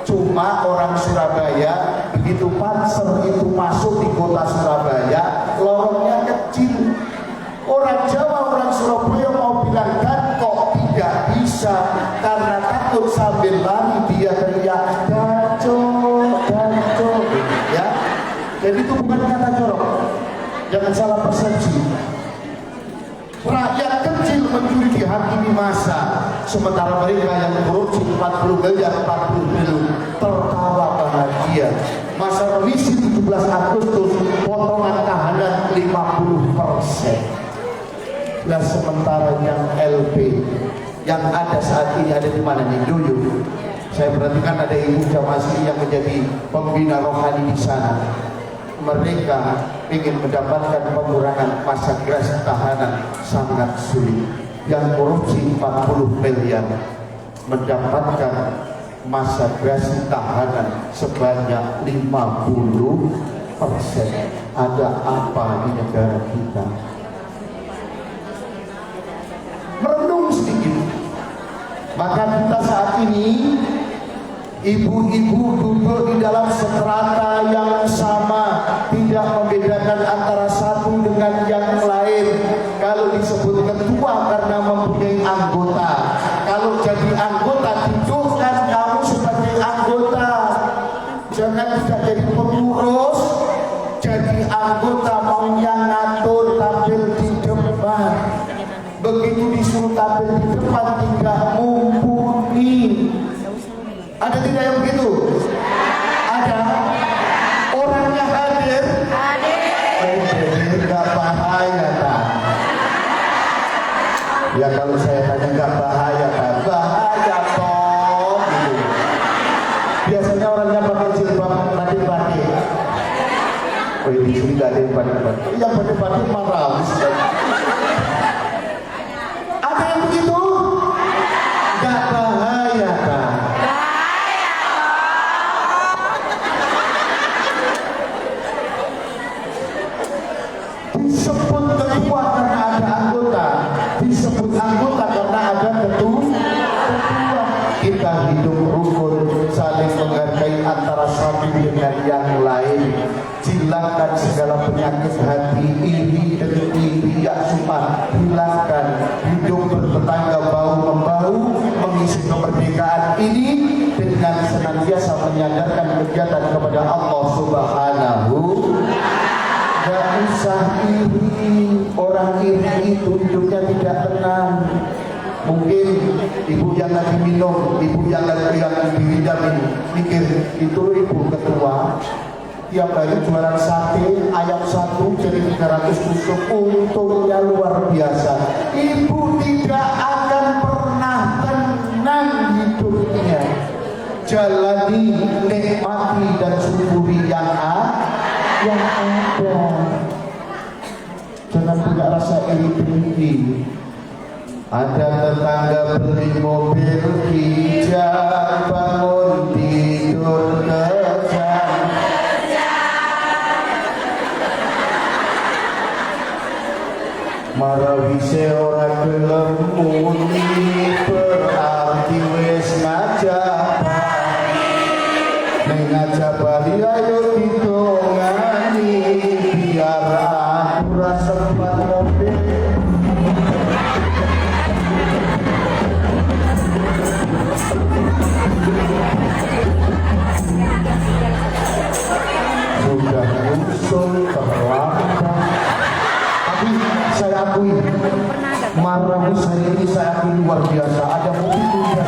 A: Cuma orang Surabaya, begitu panser itu masuk di kota Surabaya, lorongnya kecil. Orang Jawa, orang Surabaya mau bilang Gankop tidak bisa, karena takut sambil lari dia teriak Gancuk, Gancuk, ya. Jadi itu bukan kata jorok. Jangan salah persepsi. Rakyat kecil mencuri dihakimi masa, sementara mereka yang korupsi 40 miliar, 40 triliun tertawa bahagia. Masa remisi 17 Agustus, potongan tahanan 50%. Nah, sementara yang LP yang ada saat ini ada di mana nih? Dulu saya perhatikan ada ibu jamaah yang menjadi pembina rohani di sana. Mereka ingin mendapatkan pengurangan masa grasi tahanan sangat sulit. Yang korupsi 40 miliar mendapatkan masa grasi tahanan sebanyak 50%. Ada apa di negara kita? Merenung sedikit. Maka kita saat ini Ibu-ibu duduk di dalam strata yang sama, tidak membedakan antara satu dengan yang lain. Kalau disebut ketua karena mempunyai anggota, kalau jadi anggota dudukkan kamu sebagai anggota. Jangan tidak jadi pengurus, jadi anggota maunya ngatur tampil di depan. Begitu disuruh tampil di depan tidak mumpuni. Ada tidak yang begitu? Ada. Orangnya hadir. Enggak bahaya tak? Ya kalau saya tanya enggak bahaya tak? Bahaya toh. Gitu. Biasanya orangnya pakai jilbab batik-batik. Oh ini sini enggak ada yang batik-batik. Yang batik-batik marah. Ada yang begitu? Enggak bahaya tak? Disebut ketua karena ada anggota, disebut anggota karena ada ketua. Kita hidup rukun, saling menghargai antara satu dengan yang lain. Hilangkan segala penyakit hati, iri, dengki, riak, sumah. Hilangkan, hidup bertetangga bahu membahu, mengisi kemerdekaan ini dengan senantiasa menyadarkan kegiatan kepada Allah Subhanahu. Gak usah iri. Orang iri itu hidupnya tidak tenang. Mungkin ibu yang lagi minum, ibu yang lagi dijamin, mikir itu ibu ketua tiap hari jualan sate ayam satu jadi 300 tusuk, untungnya luar biasa. Ibu tidak akan pernah tenang hidupnya. Jalani, nikmati dan syukuri yang ada. Jangan punya rasa iri dengki. Ada tetangga beli mobil hijau, bangun tidur kejam. Marawise ora gelem muni, berarti wis ngajabani. Ning ngajabani ayo ditongani, biar aku rasa sempat mobil. Sudah usul terlambat. Tapi saya akui, Marawis hari ini saya akui luar biasa. Ada begitu ya.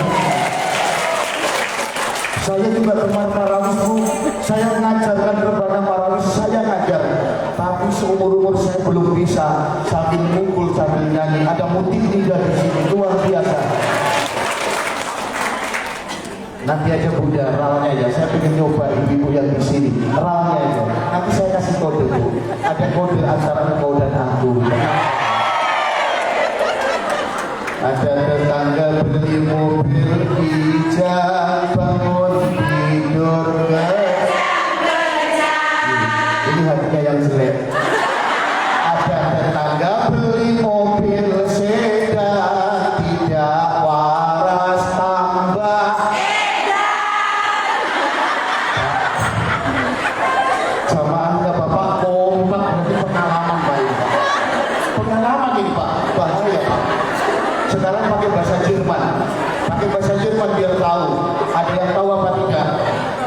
A: Saya juga teman Marawis, Bu. Saya mengajarkan kepada Marawis, saya ngajar. Tapi seumur-umur saya belum bisa sambil mukul sambil nyanyi. Ada motif tidak di sini, luar biasa. Nanti aja Bunda, ralnya aja. Saya pengen nyoba ibu-ibu yang di sini. Ralnya aja. Nanti saya kasih kode, Bu. Ada kode antara engkau dan aku. Ada tetangga beli mobil hijau, bangun tidur ini hatinya yang jelek. Ada tetangga beli mobil sedan, tidak waras tambah. Jamaahnya Bapak kompak, berarti pengalaman baik. Pengalaman ini Pak, bahaya Pak. Sekarang pakai bahasa Jerman, biar tahu. Ada yang tahu apa tidak?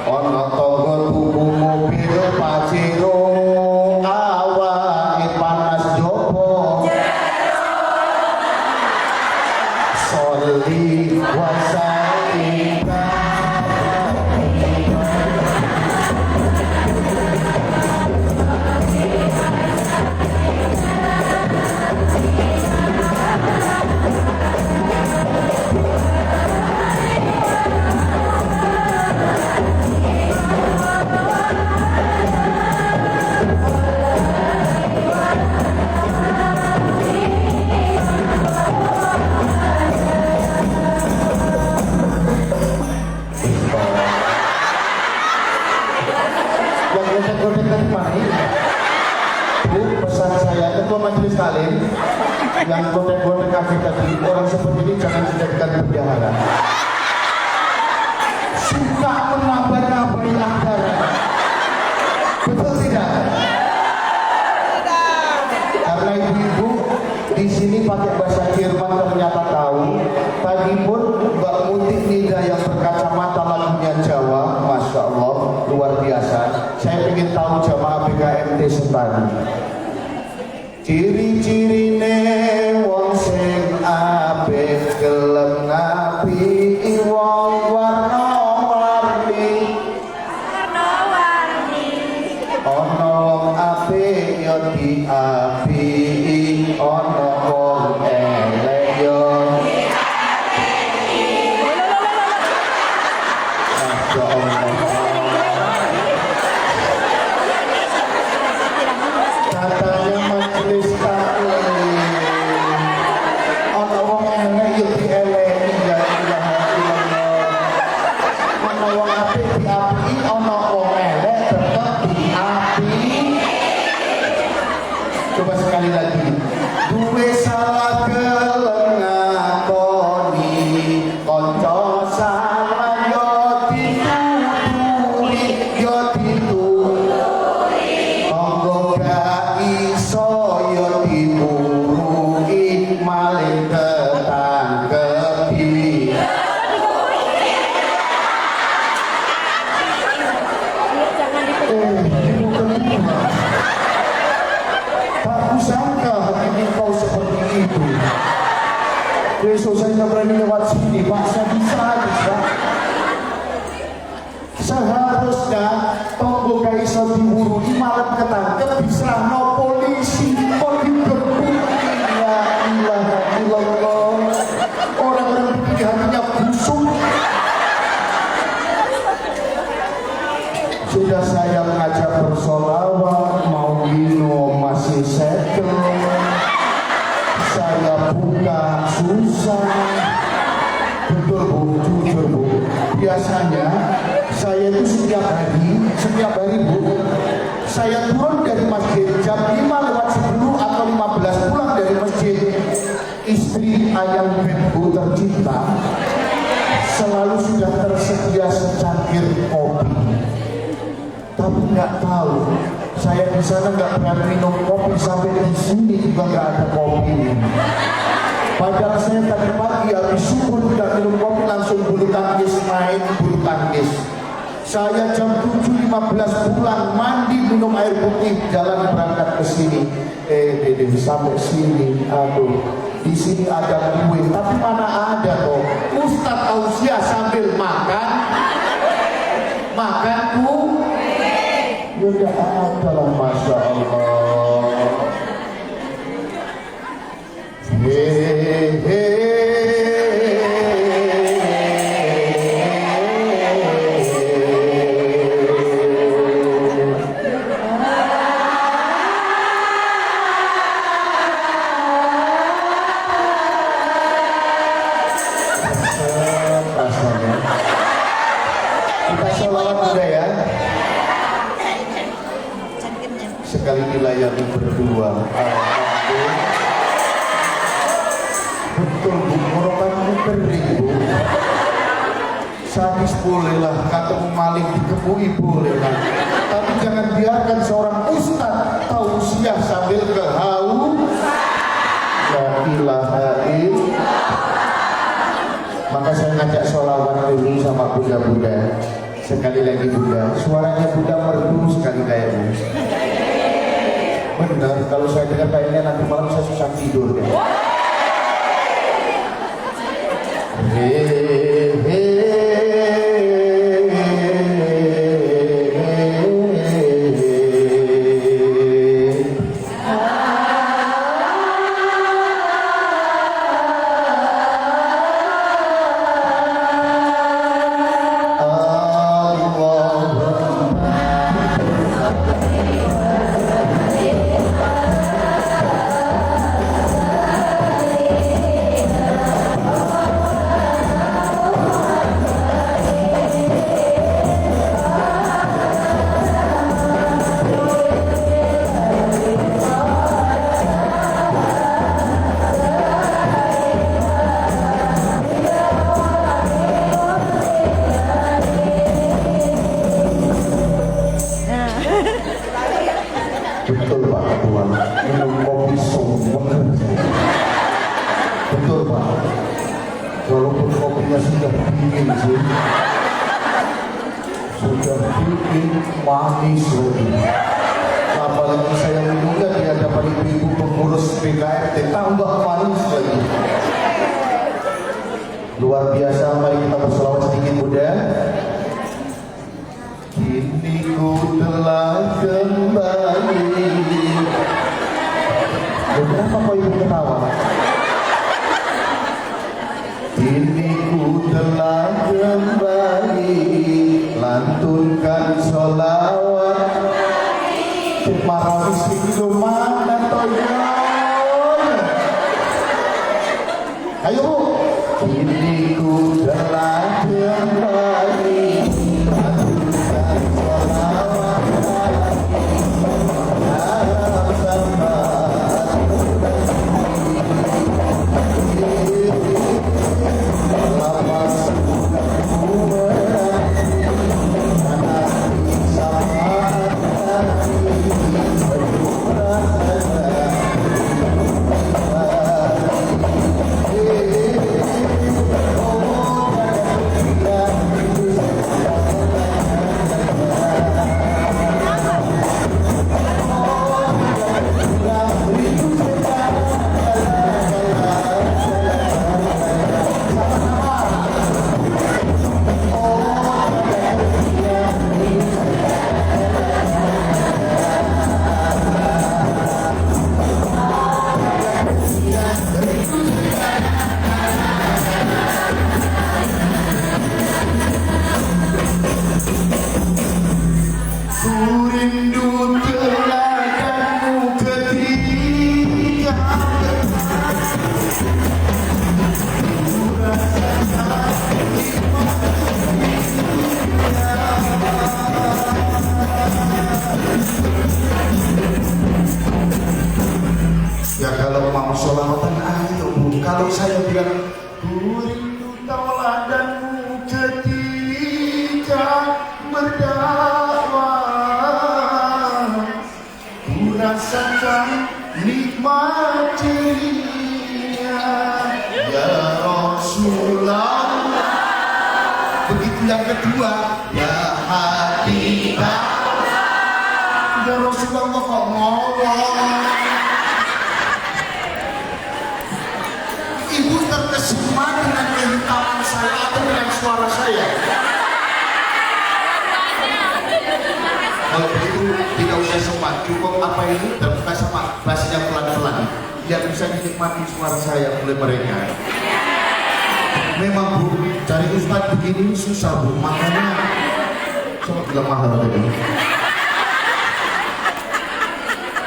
A: Ono tonggo tuku mobil Pajero, awake panas jopo. Soli wasaika. Bu, pesan saya ketua majelis taklim yang godek-godek kaki tadi, orang seperti ini jangan dijadikan bendahara. Suka Jawa, Masya Allah, luar biasa. Saya ingin tahu jamaah BKMT Sentani. Ciri-cirine wong sing apik gelem ngapi wong warna-warni. Ana wong apik ya diapiki, ana wong elek ya Masya Allah. Katanya majelis taklim ana wong elek ya dieleki, ya ilaha illallah. Ana wong apik diapiki, ana wong elek tetep diapiki. Coba sekali lagi. Duwe salah gelem ngakoni, kanca salah yo dituturi, yo dituturi. Monggo gak iso yo dipuruki, maling ketangkepi. Tak kusangka hati kau seperti itu. Besok saya tidak berani lewat sini, Pak. Saya bisa habis, Pak. Seharusnya tonggo kaiso diuruni malam ketangkep diserahno polisi. Kok digebuk? Ya ilaha illallah. Orang-orang begini hatinya busuk. Sudah saya mengajak bersolawat, mau minum masih segel. Saya buka susah. Betul Bu, jujur Bu. Biasanya saya itu setiap hari Bu, saya turun dari masjid jam 5:10 atau 15 pulang dari masjid. Istri ayam Bu tercinta selalu sudah tersedia secangkir kopi. Tapi nggak tahu, saya di sana nggak pernah minum kopi, sampai di sini juga nggak ada kopi. Padahal saya tadi pagi habis subuh tidak minum kopi, langsung bulu tangkis, main bulu tangkis. Saya jam 7:15 pulang, mandi, minum air putih, jalan berangkat ke sini. Dede sampai sini, aduh, di sini ada kue, tapi mana ada kok Ustadz Ausia sambil makan kue. Ya adalah Masya Allah. Rasanya kita sholawat juga ya. Sekali dilayani berdua. Betul Bu, ngorokanmu kering Bu. Sadis bolehlah, ketemu maling dikepui bolehlah. Tapi jangan biarkan seorang ustadz tausiah sambil kehaus. La ilaha illallah. Maka saya ngajak sholawat dulu sama Bunda-bunda. Sekali lagi Bunda, suaranya Bunda merdu sekali kayaknya. Benar, kalau saya dengar kayaknya nanti malam saya susah tidur deh. Betul Pak Ketua, minum kopi semua. Betul Pak, walaupun kopinya sudah dingin sih. sudah bikin manis lagi. Apalagi saya menduga di hadapan ibu-ibu pengurus PKRT tambah manis lagi. Luar biasa, mari kita berselawat sedikit Bunda. Kini ku telah kembali. Kenapa kau ibu ketawa? Kini ku telah kembali, lantunkan sholawat. Marah istri mana toya? Ayo Bu. Kini ku telah kembali, lantunkan sholawat. Ya kalau mau sholawatan ayo Bu. Kalau saya bilang ku rindu tauladanmu ketika berdakwah, ku rasakan nikmat dirinya ya Rasulullah. Begitu yang kedua ya Habibah, ya Rasulullah kok ngomong. Ibu terkesima dengan kehitaman saya atau dengan suara saya? Kalau begitu tidak usah sempat, cukup apa ini terbuka sama bahasanya pelan-pelan. Biar bisa dinikmati suara saya oleh mereka. Memang Bu, cari ustadz begini susah Bu, makanya coba bilang mahal tadi.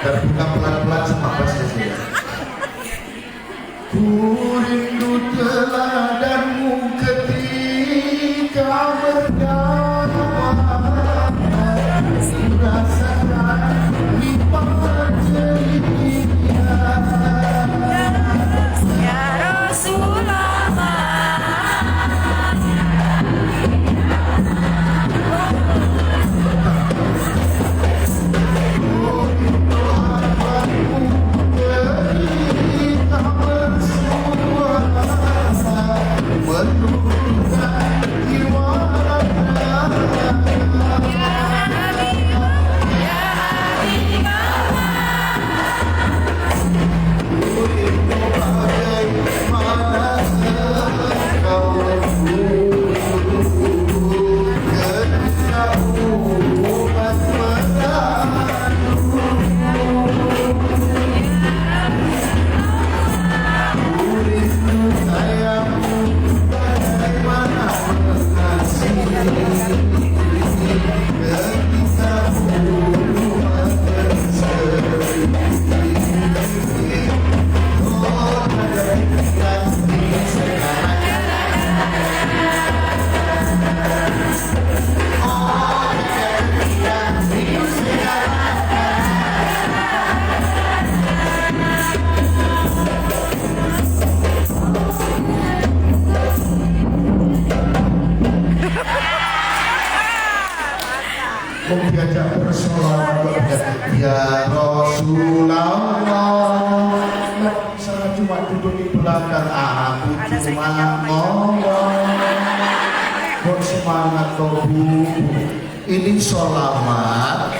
A: Terbuka pelan-pelan sama bahasa saya. Ku rindu teladanmu ketika berdakwah, rasakan nikmat dirinya
B: Ya Rasulullah.
A: diajak bersolawat ya Rasulullah. Saya cuma duduk di belakang, aku cuma ngomong. Kok semangat kau Bu? Ini sholawat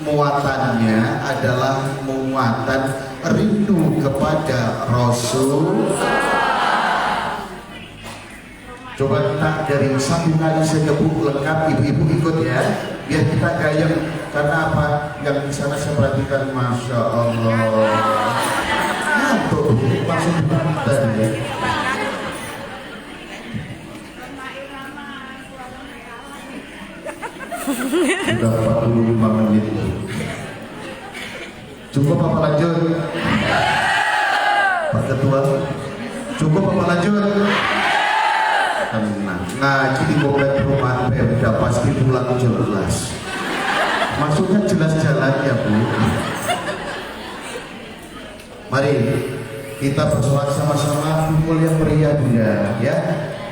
A: muatannya adalah muatan rindu kepada Rasul. Coba tak dari satu kali segebuk lengkap, ibu-ibu ikut ya, biar kita gayeng. Karena apa? Yang di sana saya perhatikan, masya Allah. Tuh, langsung dibutuhkan ya. Sudah 45 menit. Cukup apa lanjut? Pak Ketua, cukup apa lanjut? Tenang, ngaji di komplek perumahan Pemda pasti pulang jelas. Maksudnya jelas jalan ya Bu. Mari kita bersolat sama-sama, kumpul yang meriah Bunda ya.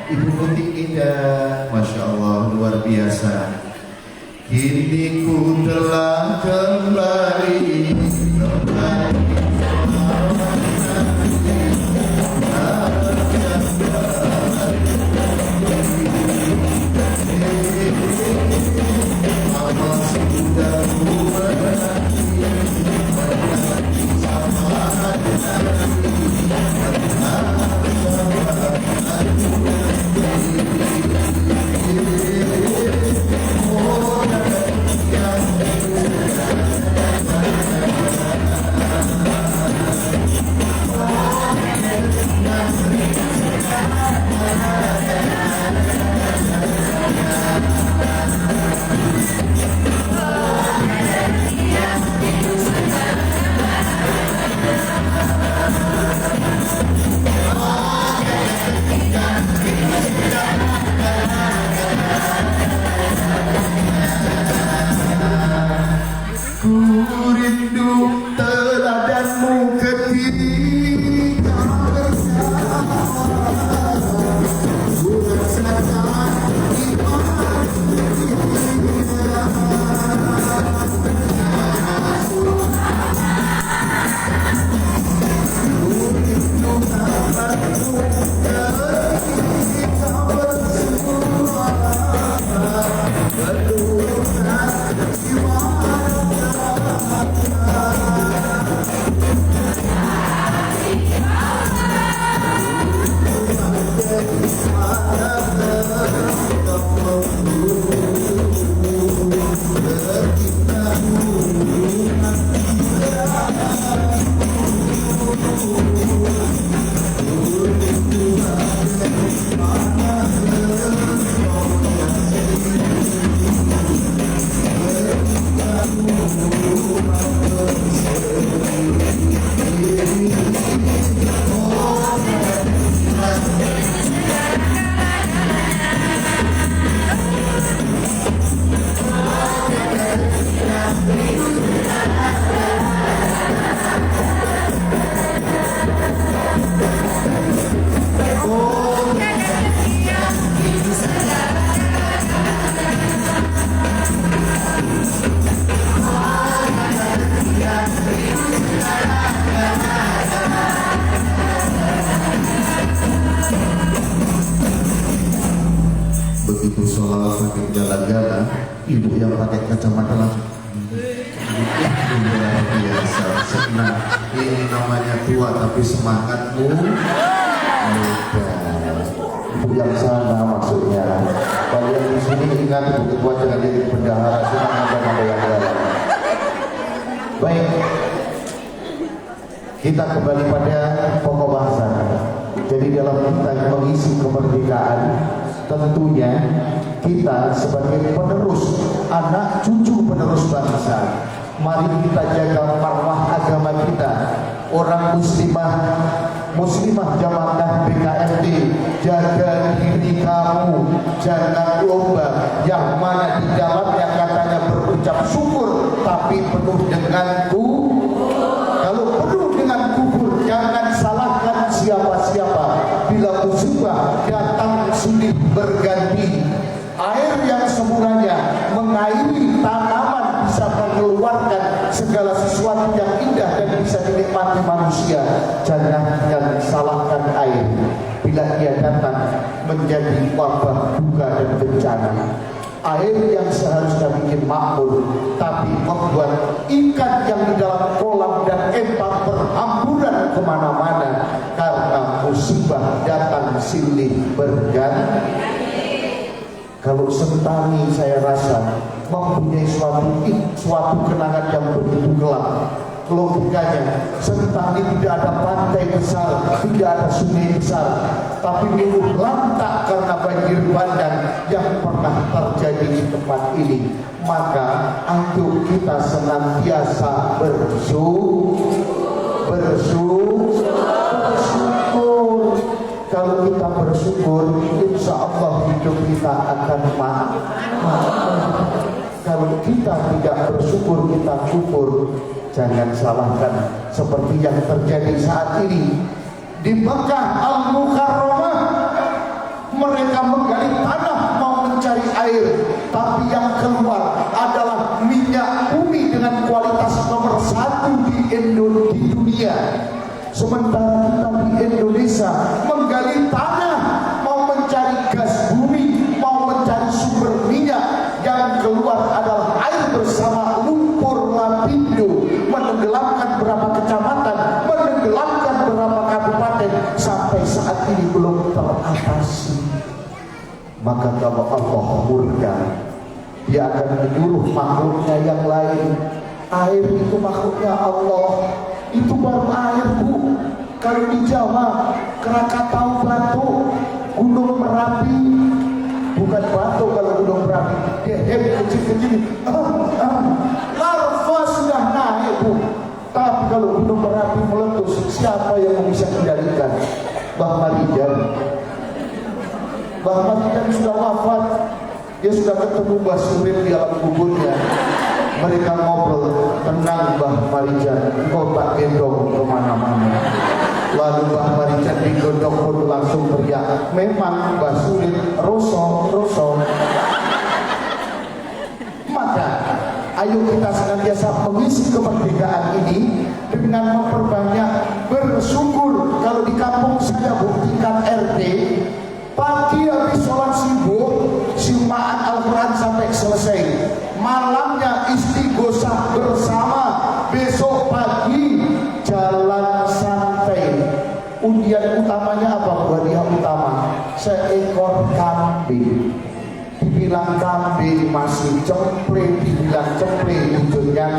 A: Ibu Putih Indah, masya Allah luar biasa. Kini ku telah kembali begitu sholat pakai jalan-jalan, ibu yang pakai kacamata langsung luar biasa. Nah, ini namanya tua tapi semangatmu muda. Ibu yang sana maksudnya. Kalian di sini ingat ibu ketua jangan jadi bendahara, senang ada yang jalan. Baik, kita kembali pada pokok bahasan. Jadi dalam kita mengisi kemerdekaan, tentunya kita sebagai penerus, anak cucu penerus bangsa, mari kita jaga marwah agama kita. Orang muslimah jamaah BKMD, jaga diri kamu, jangan lomba yang mana di dalamnya katanya berucap syukur tapi penuh dengan kalau penuh dengan kufur, jangan salahkan siapa-siapa. Bila musibah datang sulit berganti, air yang semulanya mengairi tanaman bisa mengeluarkan segala sesuatu yang indah dan bisa dinikmati manusia. Jangan salahkan air bila ia datang menjadi wabah duka dan bencana. air yang seharusnya bikin makmur, tapi membuat ikan yang di dalam kolam dan empang berhamburan kemana-mana karena musibah datang silih berganti. Kalau Sentani saya rasa mempunyai suatu kenangan yang begitu gelap. Logikanya, Sentani tidak ada pantai besar, tidak ada sungai besar, tapi luluh lantak karena banjir bandang yang pernah terjadi di tempat ini. Maka ayo kita senantiasa bersyukur. Kalau kita bersyukur, insya Allah hidup kita akan makmur. Kalau kita tidak bersyukur, kita kufur. Jangan salahkan seperti yang terjadi saat ini di Mekah Al-Mukarramah. Mereka menggali tanah mau mencari air, tapi yang keluar adalah minyak bumi dengan kualitas nomor 1 di dunia. Sementara kita di Indonesia menggali tanah mau mencari gas bumi, mau mencari sumber minyak, yang keluar adalah air bersama lumpur lapindo, menenggelamkan berapa kecamatan, menenggelamkan berapa kabupaten, sampai saat ini belum teratasi. Maka kalau Allah murka, Dia akan menyuruh makhluknya yang lain. Air itu makhluknya Allah, itu baru air, Bu. Kalau di Jawa, Krakatau Batu, Gunung Merapi, bukan batu kalau Gunung Merapi, dia kecil-kecil, larva sudah naik, Bu. Tapi kalau Gunung Merapi meletus, siapa yang bisa kendalikan? Mbah Marijan. Mbah Marijan sudah wafat, dia sudah ketemu Mbah Surip di alam kuburnya. Mereka ngobrol, tenang Mbah Marijan, engkau tak gendong kemana-mana. Lalu Mbah Marijan digodok pun langsung teriak, memang Mbah Surip rosong. Maka ayo kita senantiasa mengisi kemerdekaan ini dengan memperbanyak bersyukur. Kalau di kampung saya buktikan RT, pagi habis sholat subuh simaan Al-Quran sampai selesai, malamnya istighosah bersama, besok pagi jalan santai. Undian utamanya apa? Hadiah utama seekor kambing. Dibilang kambing masih cemple, dibilang cemple hidungnya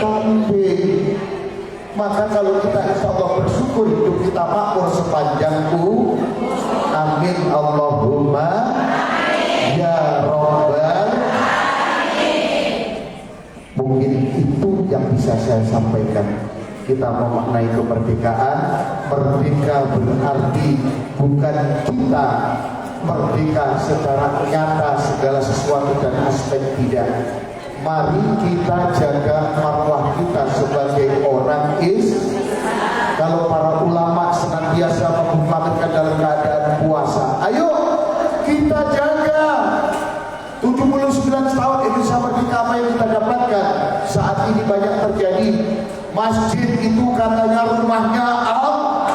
A: kambing. Maka kalau kita insya Allah bersyukur, hidup kita makmur sepanjang amin Allahumma ya Rabbal. Mungkin itu yang bisa saya sampaikan. Kita memaknai kemerdekaan. Merdeka berarti bukan kita merdeka secara nyata segala sesuatu dan aspek, tidak. Mari kita jaga marwah kita sebagai orang Kalau para ulama senantiasa mengumpulkan dalam keadaan puasa, ayo kita jaga. 79 tahun Indonesia merdeka, apa yang kita dapatkan? Saat ini banyak terjadi. Masjid itu katanya rumahnya Allah,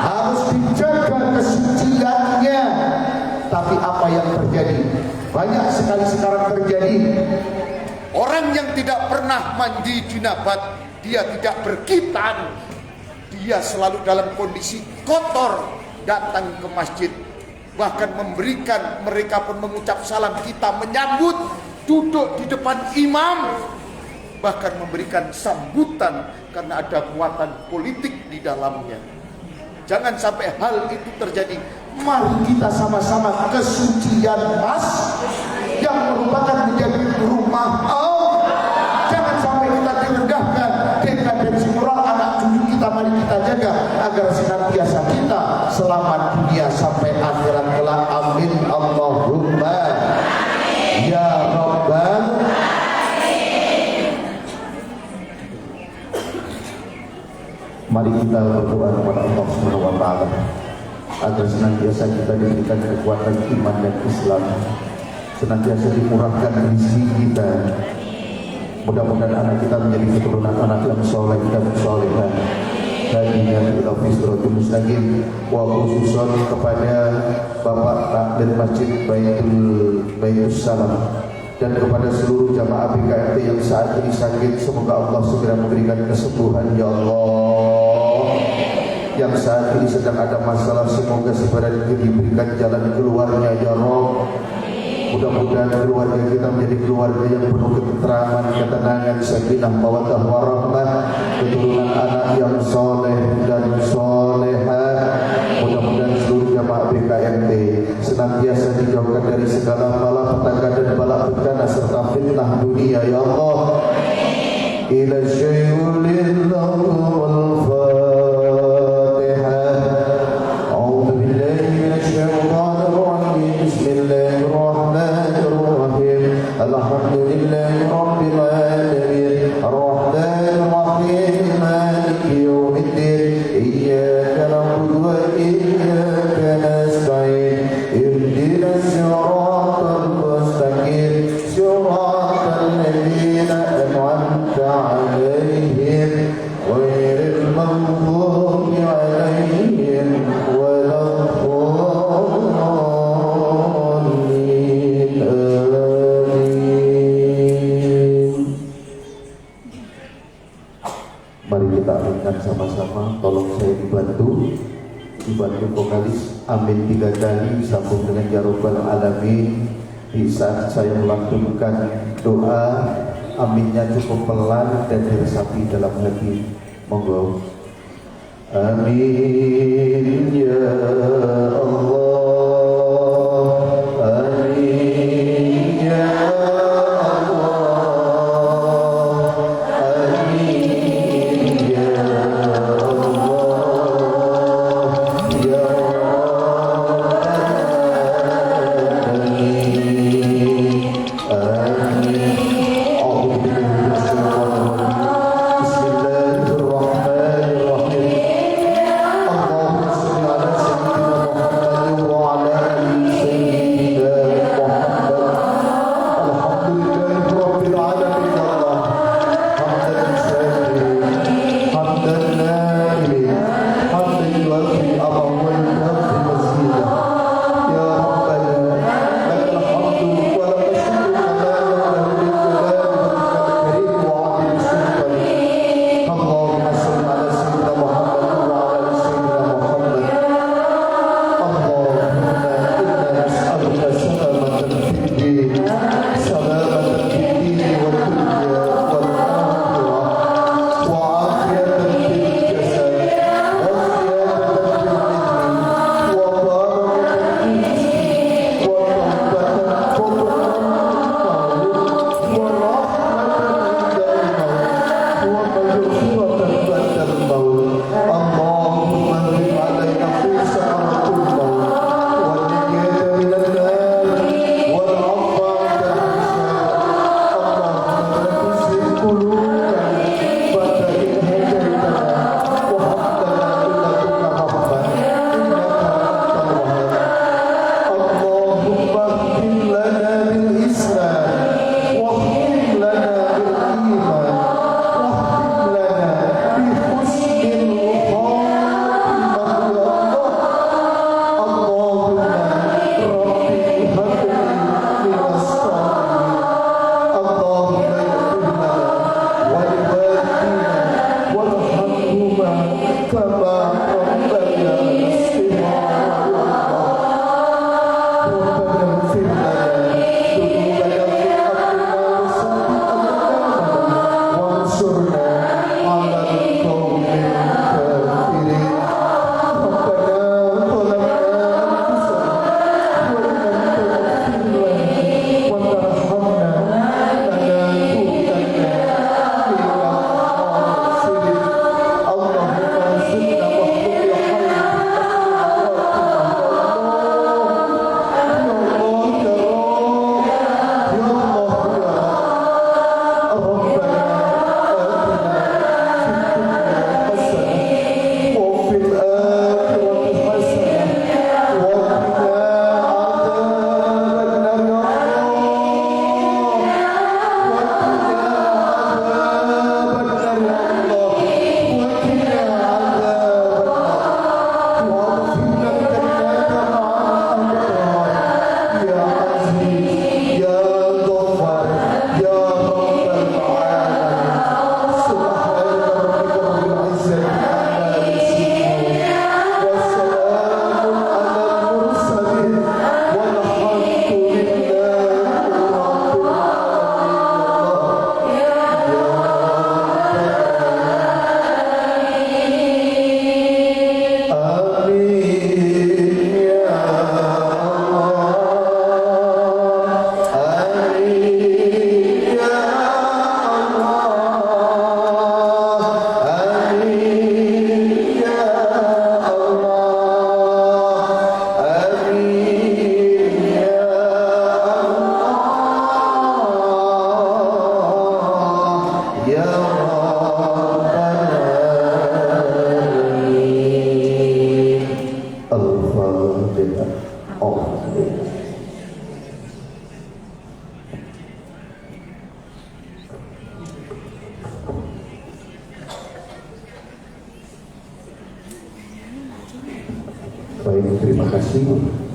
A: harus dijaga kesuciannya. Tapi apa yang terjadi? Banyak sekali sekarang terjadi. Orang yang tidak pernah mandi junabat, dia tidak berkitan, dia selalu dalam kondisi kotor, datang ke masjid, bahkan memberikan, mereka pun mengucap salam, kita menyambut, duduk di depan imam, bahkan memberikan sambutan karena ada muatan politik di dalamnya. Jangan sampai hal itu terjadi. Mari kita sama-sama kesucian yang merupakan menjadi rumah Allah. Jangan sampai kita direndahkan, dekadensi moral anak cucu kita mari kita jaga agar senantiasa kita selamat dunia sampai akhirat kelak. Amin Allahumma ya Rabbal. Mari kita berdoa kepada Allah Subhanahu wa taala agar senantiasa kita diberikan kekuatan iman dan Islam, senantiasa dimurahkan rezeki kita. Mudah-mudahan anak kita menjadi keturunan anak yang soleh dan soleha, hadinya ila fisratul mustaqim, wa khususan kepada Bapak Takmir Masjid Baitul Salam dan kepada seluruh jamaah BKMT yang saat ini sakit, semoga Allah segera memberikan kesembuhan ya Allah. Yang saat ini sedang ada masalah, semoga segera diberikan jalan keluarnya ya Rabb. Mudah-mudahan keluarga kita menjadi keluarga yang penuh ketentraman, ketenangan, sakinah, mawaddah warahmah, keturunan anak yang soleh dan solehah. Mudah-mudahan seluruh jamaah BKMT senantiasa dijauhkan dari segala malapetaka dan bala bencana serta fitnah dunia ya Allah. Ila syai'ulillah wal Fatihah. A'udzu billahi minasyaitonir rajim. Bismillahirrahmanirrahim. Alhamdulillahi rabbil alamin. Arrahmanir rahim. Maliki yaumiddin. Iyyaka na'budu wa iyyaka nasta'in. Ihdinas siratal mustaqim. Siratal ladzina an'amta 'alaihim ghairil maghdubi 'alaihim waladdallin. Amin. Mari kita aminkan sama-sama. Tolong saya dibantu vokalis amin 3 kali sambung dengan ya Rabbal alamin. Di saat saya melantunkan doa, aminnya cukup pelan dan diresapi dalam hati. Monggo. Amin ya Allah. Amin ya Allah. Amin ya Allah. Ya Bismillahirrahmanirrahim. Allahumma shalli ala sayyidina Muhammad banyak terima kasih.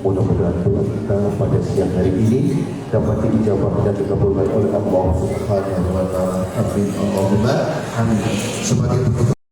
A: Mudah-mudahan doa kita pada siang hari ini dapat diijabah dan dikabulkan oleh Allah Subhanahu wa taala. Amin. Allahumma amin. Sebagai penutup